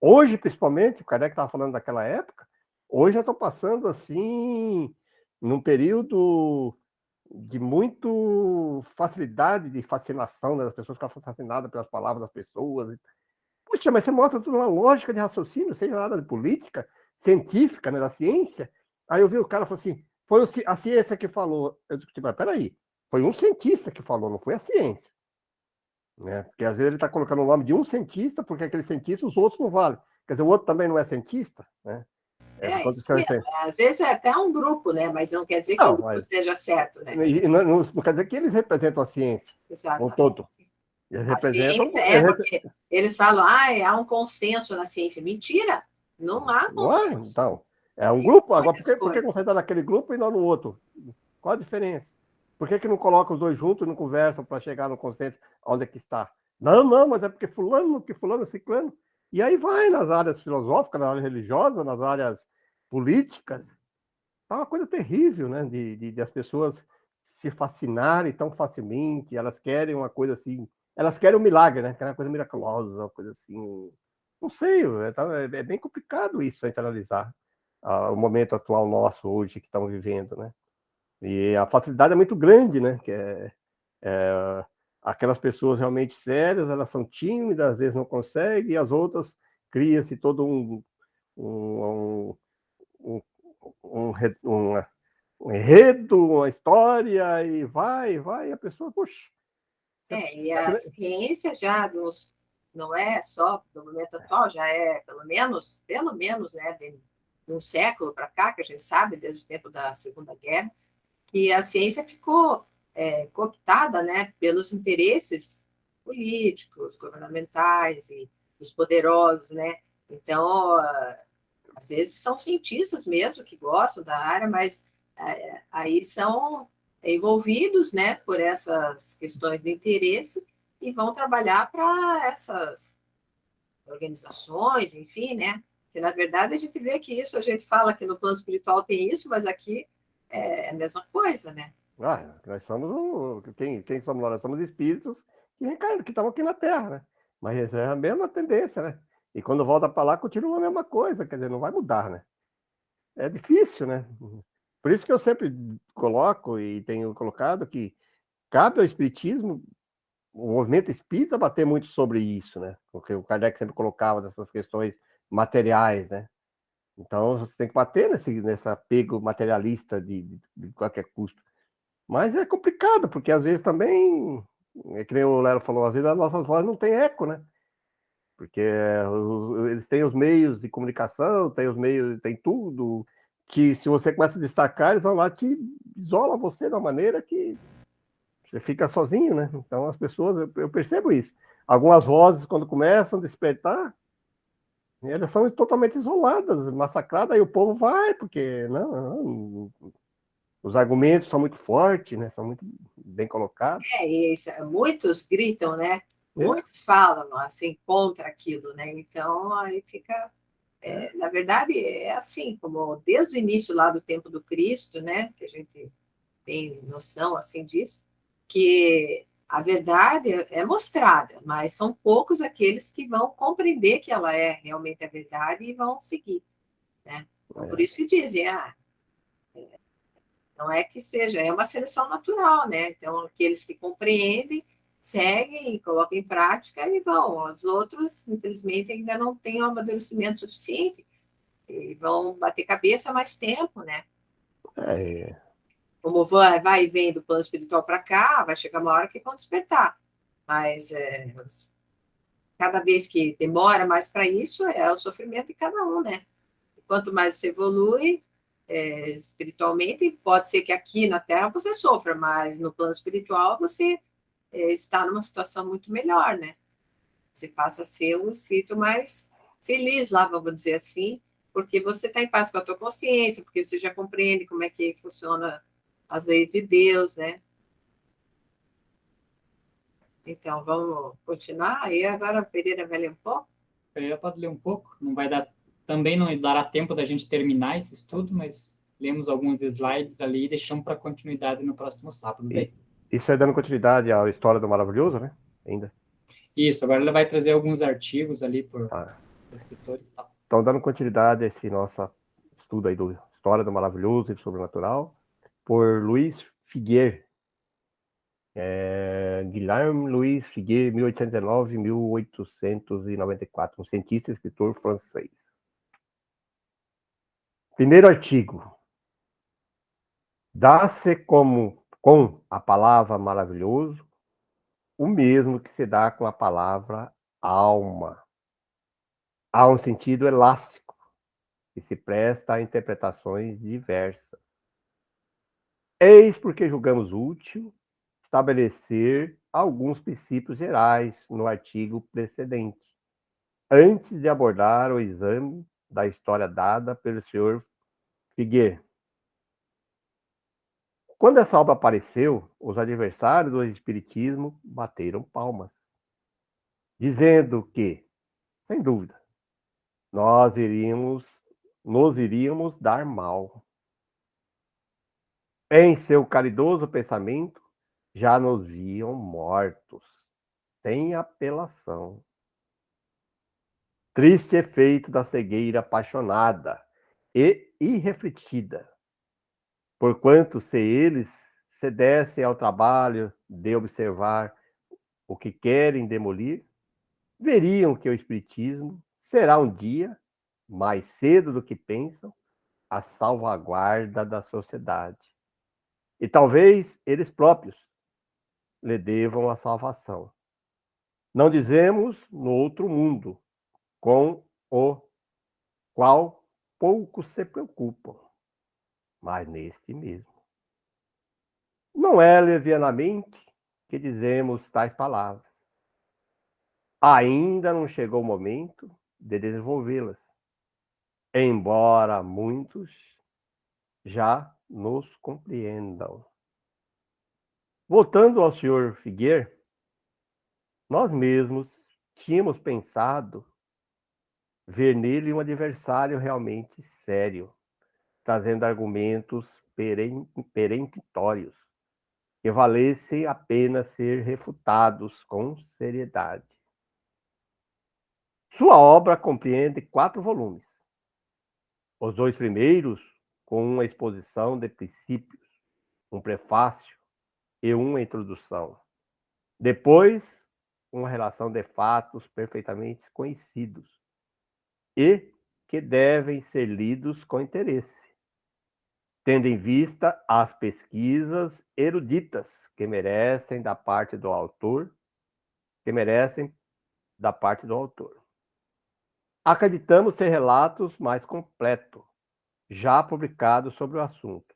Speaker 3: Hoje, principalmente, o Kardec estava falando daquela época, hoje já estou passando assim, num período muito facilidade de fascinação, né? As pessoas ficam fascinadas pelas palavras das pessoas. Puxa, mas você mostra tudo uma lógica de raciocínio, seja nada de política, científica, né, da ciência. Aí eu vi o cara falou assim, foi a ciência que falou. Eu disse, mas peraí, foi um cientista que falou, não foi a ciência. Né? Porque às vezes ele está colocando o nome de um cientista, porque aquele cientista os outros não valem. Quer dizer, o outro também não é cientista, né?
Speaker 2: Isso mesmo. Às vezes é até um grupo, né? Mas não quer dizer que o grupo esteja certo, né?
Speaker 3: Não quer dizer que eles representam a ciência, um todo. Eles representam...
Speaker 2: ciência porque eles falam, há um consenso na ciência. Mentira! Não há consenso.
Speaker 3: Então, é um grupo. Agora, por que você está naquele grupo e não no outro? Qual a diferença? Por que não coloca os dois juntos e não conversam para chegar no consenso onde é que está? Não, mas é porque fulano, ciclano. E aí vai nas áreas filosóficas, nas áreas religiosas, nas áreas políticas. É uma coisa terrível, né? De as pessoas se fascinarem tão facilmente. Elas querem uma coisa assim. Elas querem um milagre, né? Querem uma coisa miraculosa, uma coisa assim. Não sei, é bem complicado isso a gente analisar o momento atual nosso hoje que estamos vivendo, né? E a facilidade é muito grande, né? Que aquelas pessoas realmente sérias, elas são tímidas, às vezes não conseguem, e as outras cria-se todo um enredo, uma história, e vai, e a pessoa, poxa.
Speaker 2: E a ciência já não é só do momento atual, já é pelo menos, né, de um século para cá, que a gente sabe, desde o tempo da Segunda Guerra, que a ciência ficou cooptada, né, pelos interesses políticos, governamentais e dos poderosos, né? Então, às vezes são cientistas mesmo que gostam da área, mas aí são envolvidos, né, por essas questões de interesse e vão trabalhar para essas organizações, enfim, né? Que na verdade a gente vê que isso, a gente fala que no plano espiritual tem isso, mas aqui é a mesma coisa, né?
Speaker 3: Nós somos quem somos nós? Nós somos espíritos que estão aqui na Terra, né? Mas é a mesma tendência, né? E quando volta para lá, continua a mesma coisa, quer dizer, não vai mudar, né? É difícil, né? Por isso que eu sempre coloco e tenho colocado que cabe ao espiritismo, o movimento espírita, bater muito sobre isso, né? Porque o Kardec sempre colocava dessas questões materiais, né? Então, você tem que bater nesse apego materialista de qualquer custo. Mas é complicado, porque às vezes também, é que nem o Lero falou, às vezes as nossas vozes não têm eco, né? Porque eles têm os meios de comunicação, tem tudo, que se você começa a destacar, eles vão lá te isola você de uma maneira que você fica sozinho, né? Então as pessoas, eu percebo isso. Algumas vozes, quando começam a despertar, elas são totalmente isoladas, massacradas, aí o povo vai, porque não, os argumentos são muito fortes, né? São muito bem colocados.
Speaker 2: Muitos gritam, né? Muitos falam assim contra aquilo, né? Então aí fica, na verdade é assim, como desde o início lá do tempo do Cristo, né? Que a gente tem noção assim disso, que a verdade é mostrada, mas são poucos aqueles que vão compreender que ela é realmente a verdade e vão seguir, né? Então, por isso que dizem, não é que seja, é uma seleção natural, né? Então, aqueles que compreendem, seguem e colocam em prática e vão. Os outros, infelizmente, ainda não têm o amadurecimento suficiente e vão bater cabeça mais tempo, né? Como vai e vem do plano espiritual para cá, vai chegar uma hora que vão despertar. Mas cada vez que demora mais para isso, é o sofrimento de cada um, né? Quanto mais você evolui espiritualmente, pode ser que aqui na Terra você sofra, mas no plano espiritual você está numa situação muito melhor, né? Você passa a ser um espírito mais feliz lá, vamos dizer assim, porque você está em paz com a tua consciência, porque você já compreende como é que funciona as leis de Deus, né? Então, vamos continuar? Aí agora a Pereira vai ler um pouco?
Speaker 1: Pereira pode ler um pouco, também não dará tempo da gente terminar esse estudo, mas lemos alguns slides ali e deixamos para continuidade no próximo sábado. Daí.
Speaker 3: Isso é dando continuidade à história do Maravilhoso, né? Ainda.
Speaker 1: Isso, agora ele vai trazer alguns artigos ali por escritores e tal.
Speaker 3: Então, dando continuidade a esse nosso estudo aí do História do Maravilhoso e do Sobrenatural, por Luiz Figuier. Guilherme Louis Figuier, 1819-1894, um cientista e escritor francês. Primeiro artigo. Dá-se com a palavra maravilhoso o mesmo que se dá com a palavra alma. Há um sentido elástico que se presta a interpretações diversas. Eis porque julgamos útil estabelecer alguns princípios gerais no artigo precedente, antes de abordar o exame da história dada pelo Sr. Figuier. Quando essa obra apareceu, os adversários do Espiritismo bateram palmas, dizendo que, sem dúvida, nos iríamos dar mal. Em seu caridoso pensamento, já nos viam mortos, sem apelação. Triste efeito da cegueira apaixonada e irrefletida, porquanto se eles se dessem ao trabalho de observar o que querem demolir, veriam que o Espiritismo será um dia, mais cedo do que pensam, a salvaguarda da sociedade. E talvez eles próprios lhe devam a salvação. Não dizemos no outro mundo, com o qual poucos se preocupam, mas neste mesmo. Não é levianamente que dizemos tais palavras. Ainda não chegou o momento de desenvolvê-las, embora muitos já nos compreendam. Voltando ao Sr. Figuier, nós mesmos tínhamos pensado ver nele um adversário realmente sério, trazendo argumentos peremptórios, que valessem a pena ser refutados com seriedade. Sua obra compreende 4 volumes. Os 2 primeiros, com uma exposição de princípios, um prefácio e uma introdução. Depois, uma relação de fatos perfeitamente conhecidos e que devem ser lidos com interesse, tendo em vista as pesquisas eruditas que merecem da parte do autor, Acreditamos ser relatos mais completos, já publicados sobre o assunto.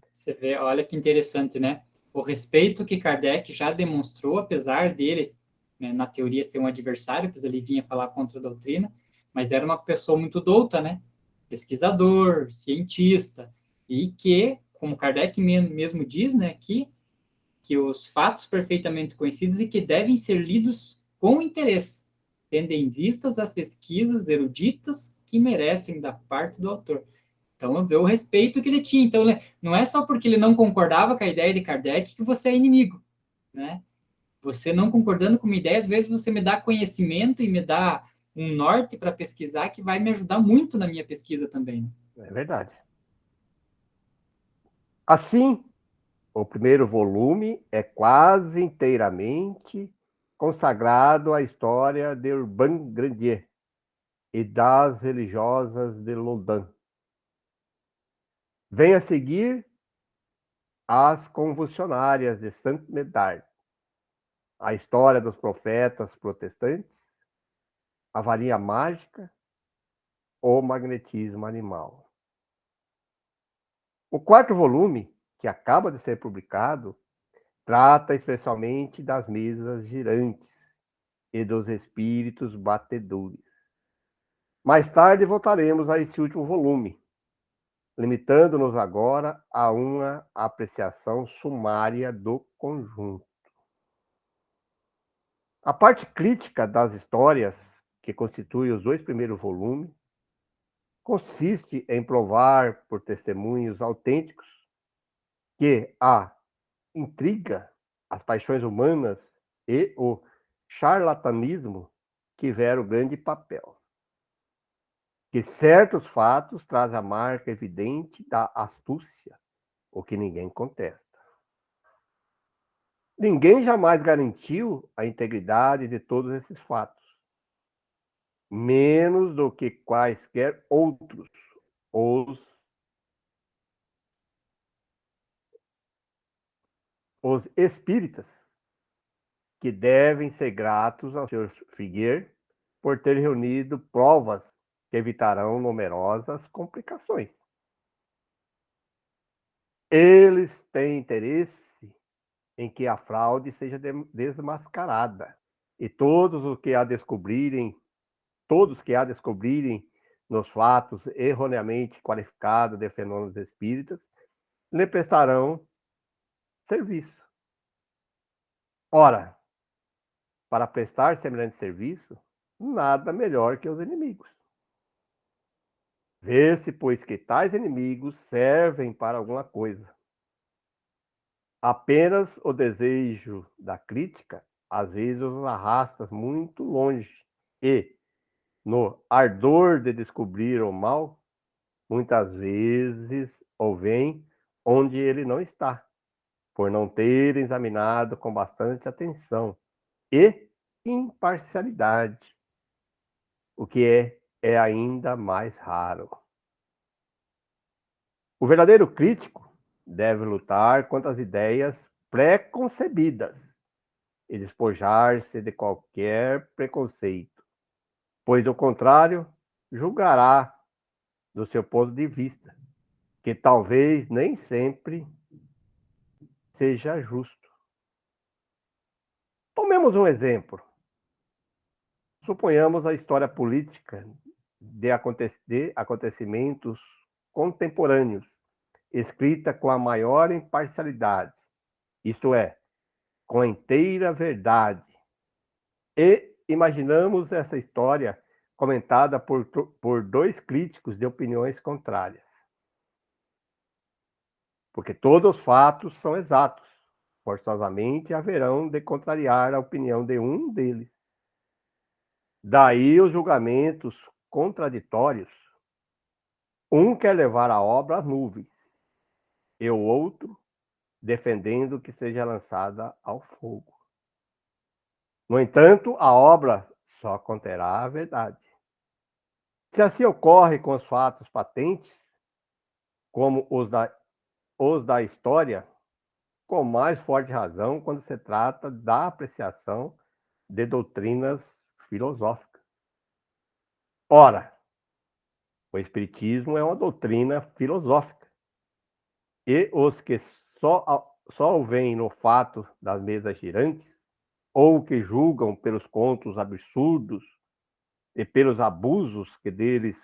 Speaker 1: Você vê, olha que interessante, né? O respeito que Kardec já demonstrou, apesar dele, né, na teoria, ser um adversário, pois ele vinha falar contra a doutrina, mas era uma pessoa muito douta, né? Pesquisador, cientista, e que, como Kardec mesmo diz, né, que os fatos perfeitamente conhecidos e que devem ser lidos com interesse, tendo em vistas as pesquisas eruditas que merecem da parte do autor. Então, eu o respeito que ele tinha. Então, não é só porque ele não concordava com a ideia de Kardec que você é inimigo, né? Você não concordando com uma ideia, às vezes você me dá conhecimento e me dá um norte para pesquisar que vai me ajudar muito na minha pesquisa também.
Speaker 3: É verdade. Assim, o primeiro volume é quase inteiramente consagrado à história de Urbain Grandier e das religiosas de Loudun. Vem a seguir as convulsionárias de Saint-Médard, a história dos profetas protestantes, a varinha mágica, o magnetismo animal. O 4º volume, que acaba de ser publicado, trata especialmente das mesas girantes e dos espíritos batedores. Mais tarde voltaremos a esse último volume, limitando-nos agora a uma apreciação sumária do conjunto. A parte crítica das histórias, que constitui os 2 primeiros volumes, consiste em provar por testemunhos autênticos que a intriga, as paixões humanas e o charlatanismo tiveram grande papel. que certos fatos trazem a marca evidente da astúcia, o que ninguém contesta. Ninguém jamais garantiu a integridade de todos esses fatos, menos do que quaisquer outros. Os espíritas, que devem ser gratos ao Sr. Figueiredo por ter reunido provas que evitarão numerosas complicações. Eles têm interesse em que a fraude seja desmascarada e todos que a descobrirem nos fatos erroneamente qualificados de fenômenos espíritas, lhe prestarão serviço. Ora, para prestar semelhante serviço, nada melhor que os inimigos. Vê-se, pois, que tais inimigos servem para alguma coisa. Apenas o desejo da crítica, às vezes, os arrasta muito longe e, no ardor de descobrir o mal, muitas vezes o veem onde ele não está, por não terem examinado com bastante atenção e imparcialidade, o que é ainda mais raro. O verdadeiro crítico deve lutar contra as ideias pré-concebidas e despojar-se de qualquer preconceito, pois, do contrário, julgará do seu ponto de vista, que talvez nem sempre seja justo. Tomemos um exemplo. Suponhamos a história política de acontecimentos contemporâneos, escrita com a maior imparcialidade, isto é, com a inteira verdade. E imaginamos essa história comentada por dois críticos de opiniões contrárias. Porque todos os fatos são exatos. Forçosamente haverão de contrariar a opinião de um deles. Daí os julgamentos contraditórios. Um quer levar a obra às nuvens, e o outro defendendo que seja lançada ao fogo. No entanto, a obra só conterá a verdade. Se assim ocorre com os fatos patentes, como os da história, com mais forte razão quando se trata da apreciação de doutrinas filosóficas. Ora, o Espiritismo é uma doutrina filosófica, e os que só o veem no fato das mesas girantes, ou que julgam pelos contos absurdos e pelos abusos que deles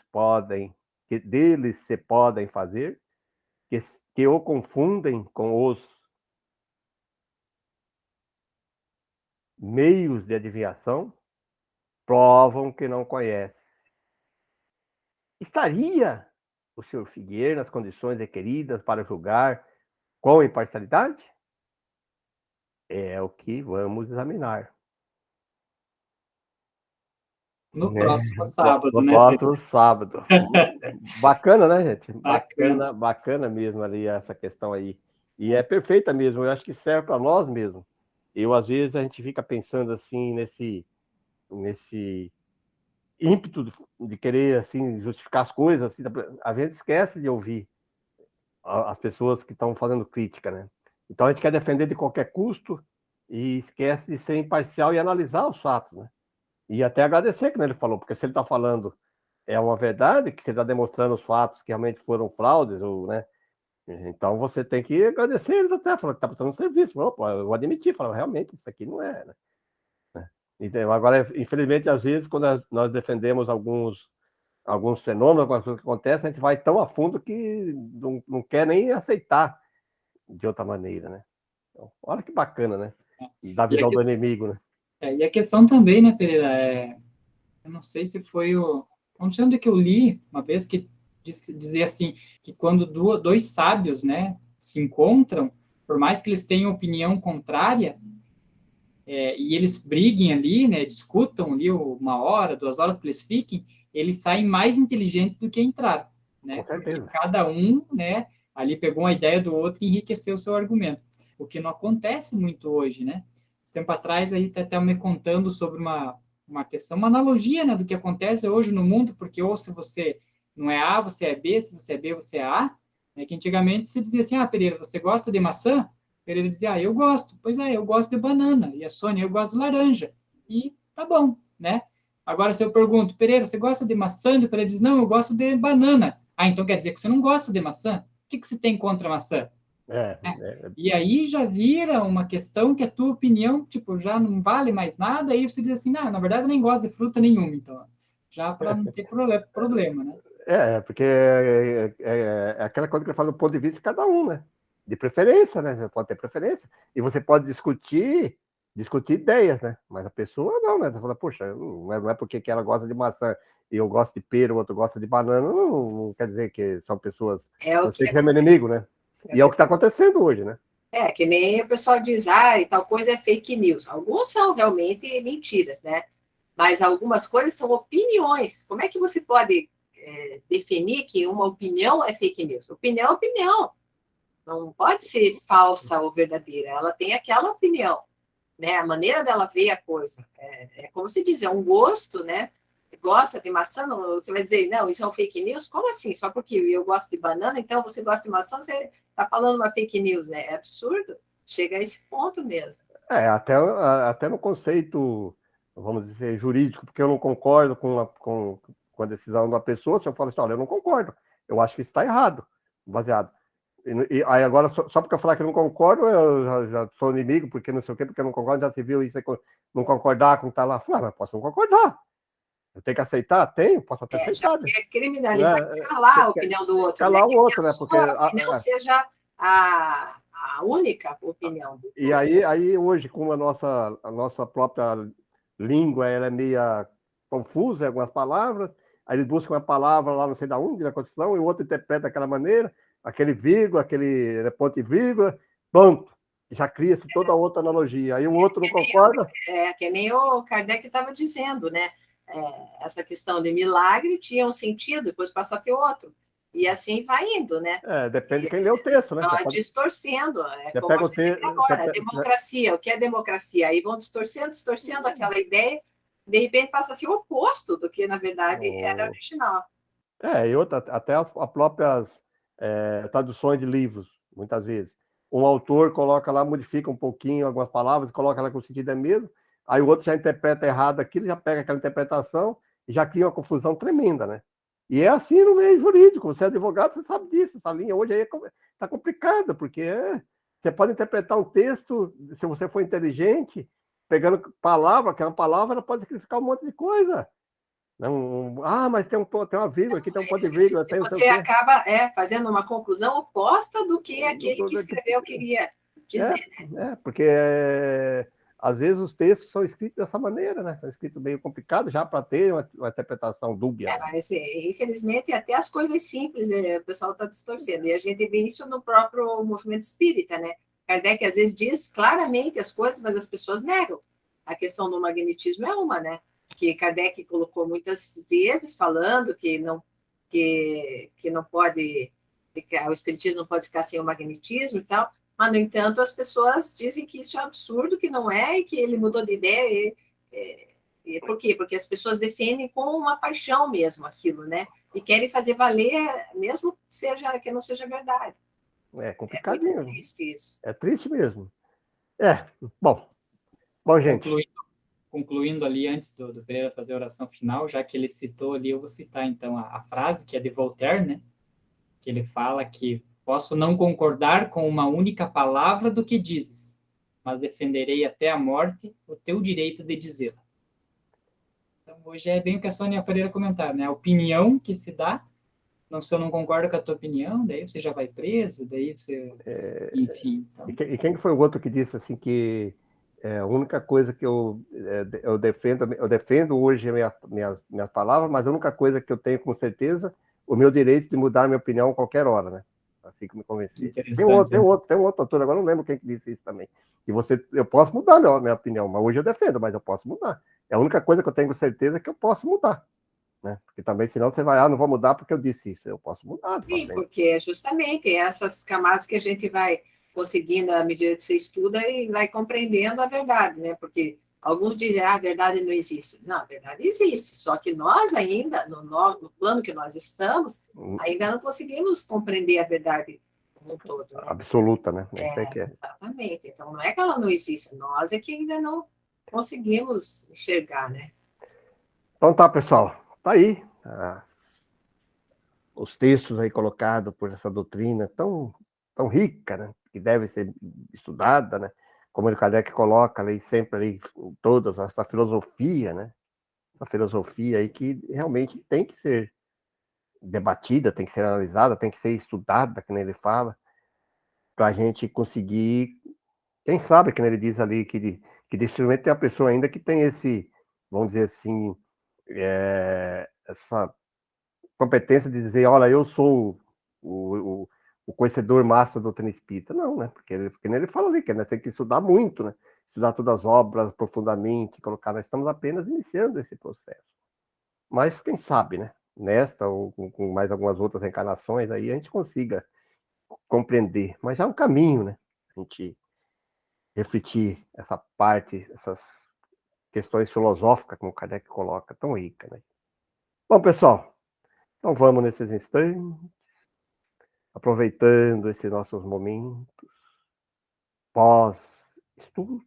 Speaker 3: se podem fazer, que o confundem com os meios de adivinhação, provam que não conhece. Estaria o Sr. Figueiredo nas condições requeridas para julgar com imparcialidade? É o que vamos examinar.
Speaker 1: No próximo sábado,
Speaker 3: no
Speaker 1: né,
Speaker 3: próximo
Speaker 1: Pedro?
Speaker 3: sábado. Bacana, né, gente?
Speaker 1: Bacana.
Speaker 3: Bacana mesmo ali essa questão aí. E é perfeita mesmo, eu acho que serve para nós mesmos. Às vezes, a gente fica pensando assim, nesse ímpeto de querer assim, justificar as coisas, assim, a gente esquece de ouvir as pessoas que estão fazendo crítica, né? Então, a gente quer defender de qualquer custo e esquece de ser imparcial e analisar os fatos, né? E até agradecer, que ele falou, porque se ele está falando é uma verdade, que você está demonstrando os fatos que realmente foram fraudes, ou, né? Então você tem que agradecer eles até, falando que está prestando serviço. Opa, eu vou admitir, falar, realmente, isso aqui não é, né? Então, agora, infelizmente, às vezes, quando nós defendemos alguns fenômenos, algumas coisas que acontecem, a gente vai tão a fundo que não quer nem aceitar de outra maneira, né? Então, olha que bacana, né? Da visão do inimigo, né?
Speaker 1: E a questão também, né, Pereira, eu não sei se foi onde é que eu li uma vez que dizia assim, que quando dois sábios, né, se encontram, por mais que eles tenham opinião contrária, e eles briguem ali, né, discutam ali 1 hora, 2 horas que eles fiquem, eles saem mais inteligentes do que entraram, né?
Speaker 3: Com certeza.
Speaker 1: Porque cada um, né, ali pegou uma ideia do outro e enriqueceu o seu argumento. O que não acontece muito hoje, né? Tempo atrás, aí até me contando sobre uma questão, uma analogia, né, do que acontece hoje no mundo, porque ou se você não é A, você é B, se você é B, você é A, né, que antigamente se dizia assim, Pereira, você gosta de maçã? Pereira dizia, eu gosto. Pois é, eu gosto de banana. E a Sônia, eu gosto de laranja. E tá bom, né? Agora, se eu pergunto, Pereira, você gosta de maçã? E o Pereira diz, não, eu gosto de banana. Ah, então quer dizer que você não gosta de maçã? O que você tem contra a maçã? E aí já vira uma questão que a tua opinião, tipo, já não vale mais nada, aí você diz assim, na verdade eu nem gosto de fruta nenhuma, então, já para não ter problema, né?
Speaker 3: Porque é aquela coisa que eu falo do ponto de vista de cada um, né? De preferência, né? Você pode ter preferência. E você pode discutir ideias, né? Mas a pessoa não, né? Você fala, poxa, não é porque ela gosta de maçã e eu gosto de pera, o outro gosta de banana, não quer dizer que são pessoas... Você que é meu inimigo, né? E é o que está acontecendo hoje, né?
Speaker 2: Que nem o pessoal diz, e tal coisa é fake news. Alguns são realmente mentiras, né? Mas algumas coisas são opiniões. Como é que você pode definir que uma opinião é fake news? Opinião é opinião. Não pode ser falsa ou verdadeira. Ela tem aquela opinião, né? A maneira dela ver a coisa. É como se diz, é um gosto, né? Gosta de maçã, você vai dizer, não, isso é um fake news? Como assim? Só porque eu gosto de banana, então você gosta de maçã, você está falando uma fake news, né? É absurdo. Chega a esse ponto mesmo.
Speaker 3: Até no conceito, vamos dizer, jurídico, porque eu não concordo com a decisão da pessoa, se eu falo assim, olha, eu não concordo, eu acho que isso está errado, baseado. E aí agora, só porque eu falar que eu não concordo, eu já sou inimigo, porque não sei o quê, porque eu não concordo, já se viu isso, não concordar com o que está lá. Mas posso não concordar. Eu tenho que aceitar? Tenho, posso até aceitar.
Speaker 2: Já quer criminalizar, calar a opinião do outro.
Speaker 3: Calar o outro, né? Porque
Speaker 2: a opinião seja a única opinião.
Speaker 3: E aí hoje, como a nossa própria língua ela é meia confusa, algumas palavras, aí eles buscam uma palavra lá não sei de onde, na Constituição, e o outro interpreta daquela maneira, aquele vírgula, aquele ponto e vírgula, pronto, já cria-se toda outra analogia. Aí o outro não concorda.
Speaker 2: Que nem o Kardec estava dizendo, né? Essa questão de milagre tinha um sentido, depois passa a ter outro. E assim vai indo, né?
Speaker 3: Depende de quem lê o texto, né?
Speaker 2: Vai distorcendo. Como a gente agora, democracia. O que é democracia? Aí vão distorcendo aquela ideia, de repente passa a ser o oposto do que, na verdade, era original.
Speaker 3: E outra, até as próprias traduções de livros, muitas vezes. Um autor coloca lá, modifica um pouquinho algumas palavras, coloca lá com o sentido é mesmo, aí o outro já interpreta errado aquilo, já pega aquela interpretação e já cria uma confusão tremenda, né? E é assim no meio jurídico. Você é advogado, você sabe disso. Essa linha hoje aí está complicada, porque você pode interpretar um texto, se você for inteligente, pegando palavra, aquela palavra ela pode significar um monte de coisa. Não, mas tem uma vírgula aqui, tem um ponto de vírgula.
Speaker 2: Você acaba fazendo uma conclusão oposta do que aquele que escreveu queria dizer.
Speaker 3: Porque às vezes os textos são escritos dessa maneira, né? São escritos meio complicado já para ter uma interpretação dúbia.
Speaker 2: Mas infelizmente até as coisas simples o pessoal está distorcendo. E a gente vê isso no próprio movimento espírita, né? Kardec às vezes diz claramente as coisas, mas as pessoas negam. A questão do magnetismo é uma, né? Que Kardec colocou muitas vezes falando que não pode, que o espiritismo não pode ficar sem o magnetismo e tal. Mas, no entanto, as pessoas dizem que isso é absurdo, que não é, e que ele mudou de ideia. Por quê? Porque as pessoas defendem com uma paixão mesmo aquilo, né? E querem fazer valer, mesmo que não seja verdade.
Speaker 3: É complicadinho.
Speaker 2: É muito triste isso.
Speaker 3: É triste mesmo. Bom, gente.
Speaker 1: Concluindo ali, antes do Pereira fazer a oração final, já que ele citou ali, eu vou citar, então, a frase, que é de Voltaire, né? Que ele fala que posso não concordar com uma única palavra do que dizes, mas defenderei até a morte o teu direito de dizê-la. Então, hoje é bem o que a Sônia Pereira comentar, né? A opinião que se dá, se eu não concordo com a tua opinião, daí você já vai preso, daí você... Enfim. Então...
Speaker 3: E quem foi o outro que disse assim que a única coisa que eu defendo hoje minhas palavras, mas a única coisa que eu tenho com certeza, o meu direito de mudar minha opinião a qualquer hora, né? Assim que me convenci. Tem um outro autor, agora não lembro quem que disse isso também. Eu posso mudar minha opinião, mas hoje eu defendo, mas eu posso mudar. É a única coisa que eu tenho certeza que eu posso mudar. né? Porque também, senão você vai, não vou mudar porque eu disse isso. Eu posso mudar.
Speaker 2: Sim, porque é justamente essas camadas que a gente vai conseguindo à medida que você estuda e vai compreendendo a verdade, né? Porque alguns dizem, a verdade não existe. Não, a verdade existe, só que nós ainda, no plano que nós estamos, ainda não conseguimos compreender a verdade como um todo, né?
Speaker 3: Absoluta, né? Isso é que é.
Speaker 2: Exatamente. Então, não é que ela não existe, nós é que ainda não conseguimos enxergar, né?
Speaker 3: Então tá, pessoal. Tá aí. Os textos aí colocados por essa doutrina tão rica, né? Que deve ser estudada, né? Como o Kardec coloca ali sempre ali toda essa filosofia, né? Essa filosofia aí que realmente tem que ser debatida, tem que ser analisada, tem que ser estudada, como ele fala, para a gente conseguir, quem sabe, como ele diz ali, que dificilmente tem a pessoa ainda que tem esse, vamos dizer assim, essa competência de dizer, olha, eu sou o conhecedor máximo da doutrina espírita. Não, né? Porque ele fala ali que tem que estudar muito, né? Estudar todas as obras profundamente, colocar, nós estamos apenas iniciando esse processo. Mas quem sabe, né? Nesta ou com mais algumas outras encarnações aí, a gente consiga compreender. Mas já é um caminho, né? A gente refletir essa parte, essas questões filosóficas, como o Kardec coloca, tão rica, né? Bom, pessoal, então vamos nesses instantes, aproveitando esses nossos momentos pós-estudo,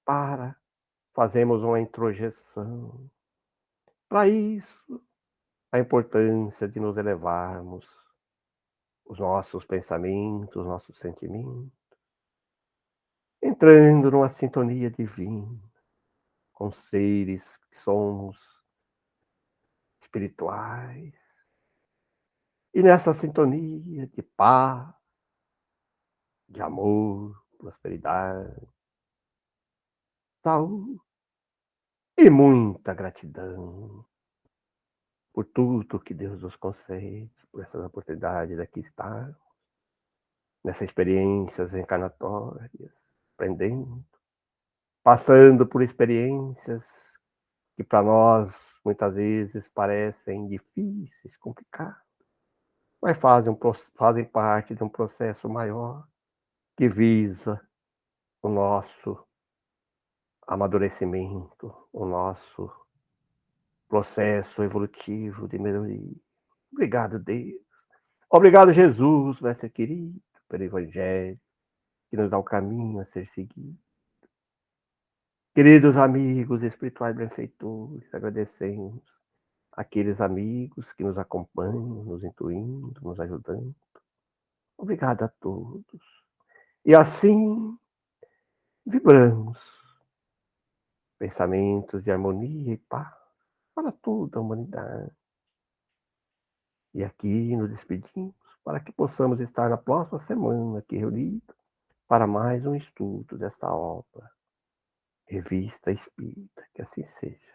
Speaker 3: para fazermos uma introjeção. Para isso, a importância de nos elevarmos os nossos pensamentos, os nossos sentimentos, entrando numa sintonia divina com seres que somos espirituais. E nessa sintonia de paz, de amor, prosperidade, saúde e muita gratidão por tudo que Deus nos concede, por essa oportunidade de aqui estar, nessas experiências encarnatórias, aprendendo, passando por experiências que para nós muitas vezes parecem difíceis, complicadas, mas fazem parte de um processo maior que visa o nosso amadurecimento, o nosso processo evolutivo de melhoria. Obrigado, Deus. Obrigado, Jesus, mestre querido, pelo Evangelho, que nos dá o caminho a ser seguido. Queridos amigos espirituais benfeitores, agradecemos aqueles amigos que nos acompanham, nos intuindo, nos ajudando. Obrigado a todos. E assim, vibramos pensamentos de harmonia e paz para toda a humanidade. E aqui nos despedimos para que possamos estar na próxima semana aqui reunidos para mais um estudo desta obra, Revista Espírita. Que assim seja.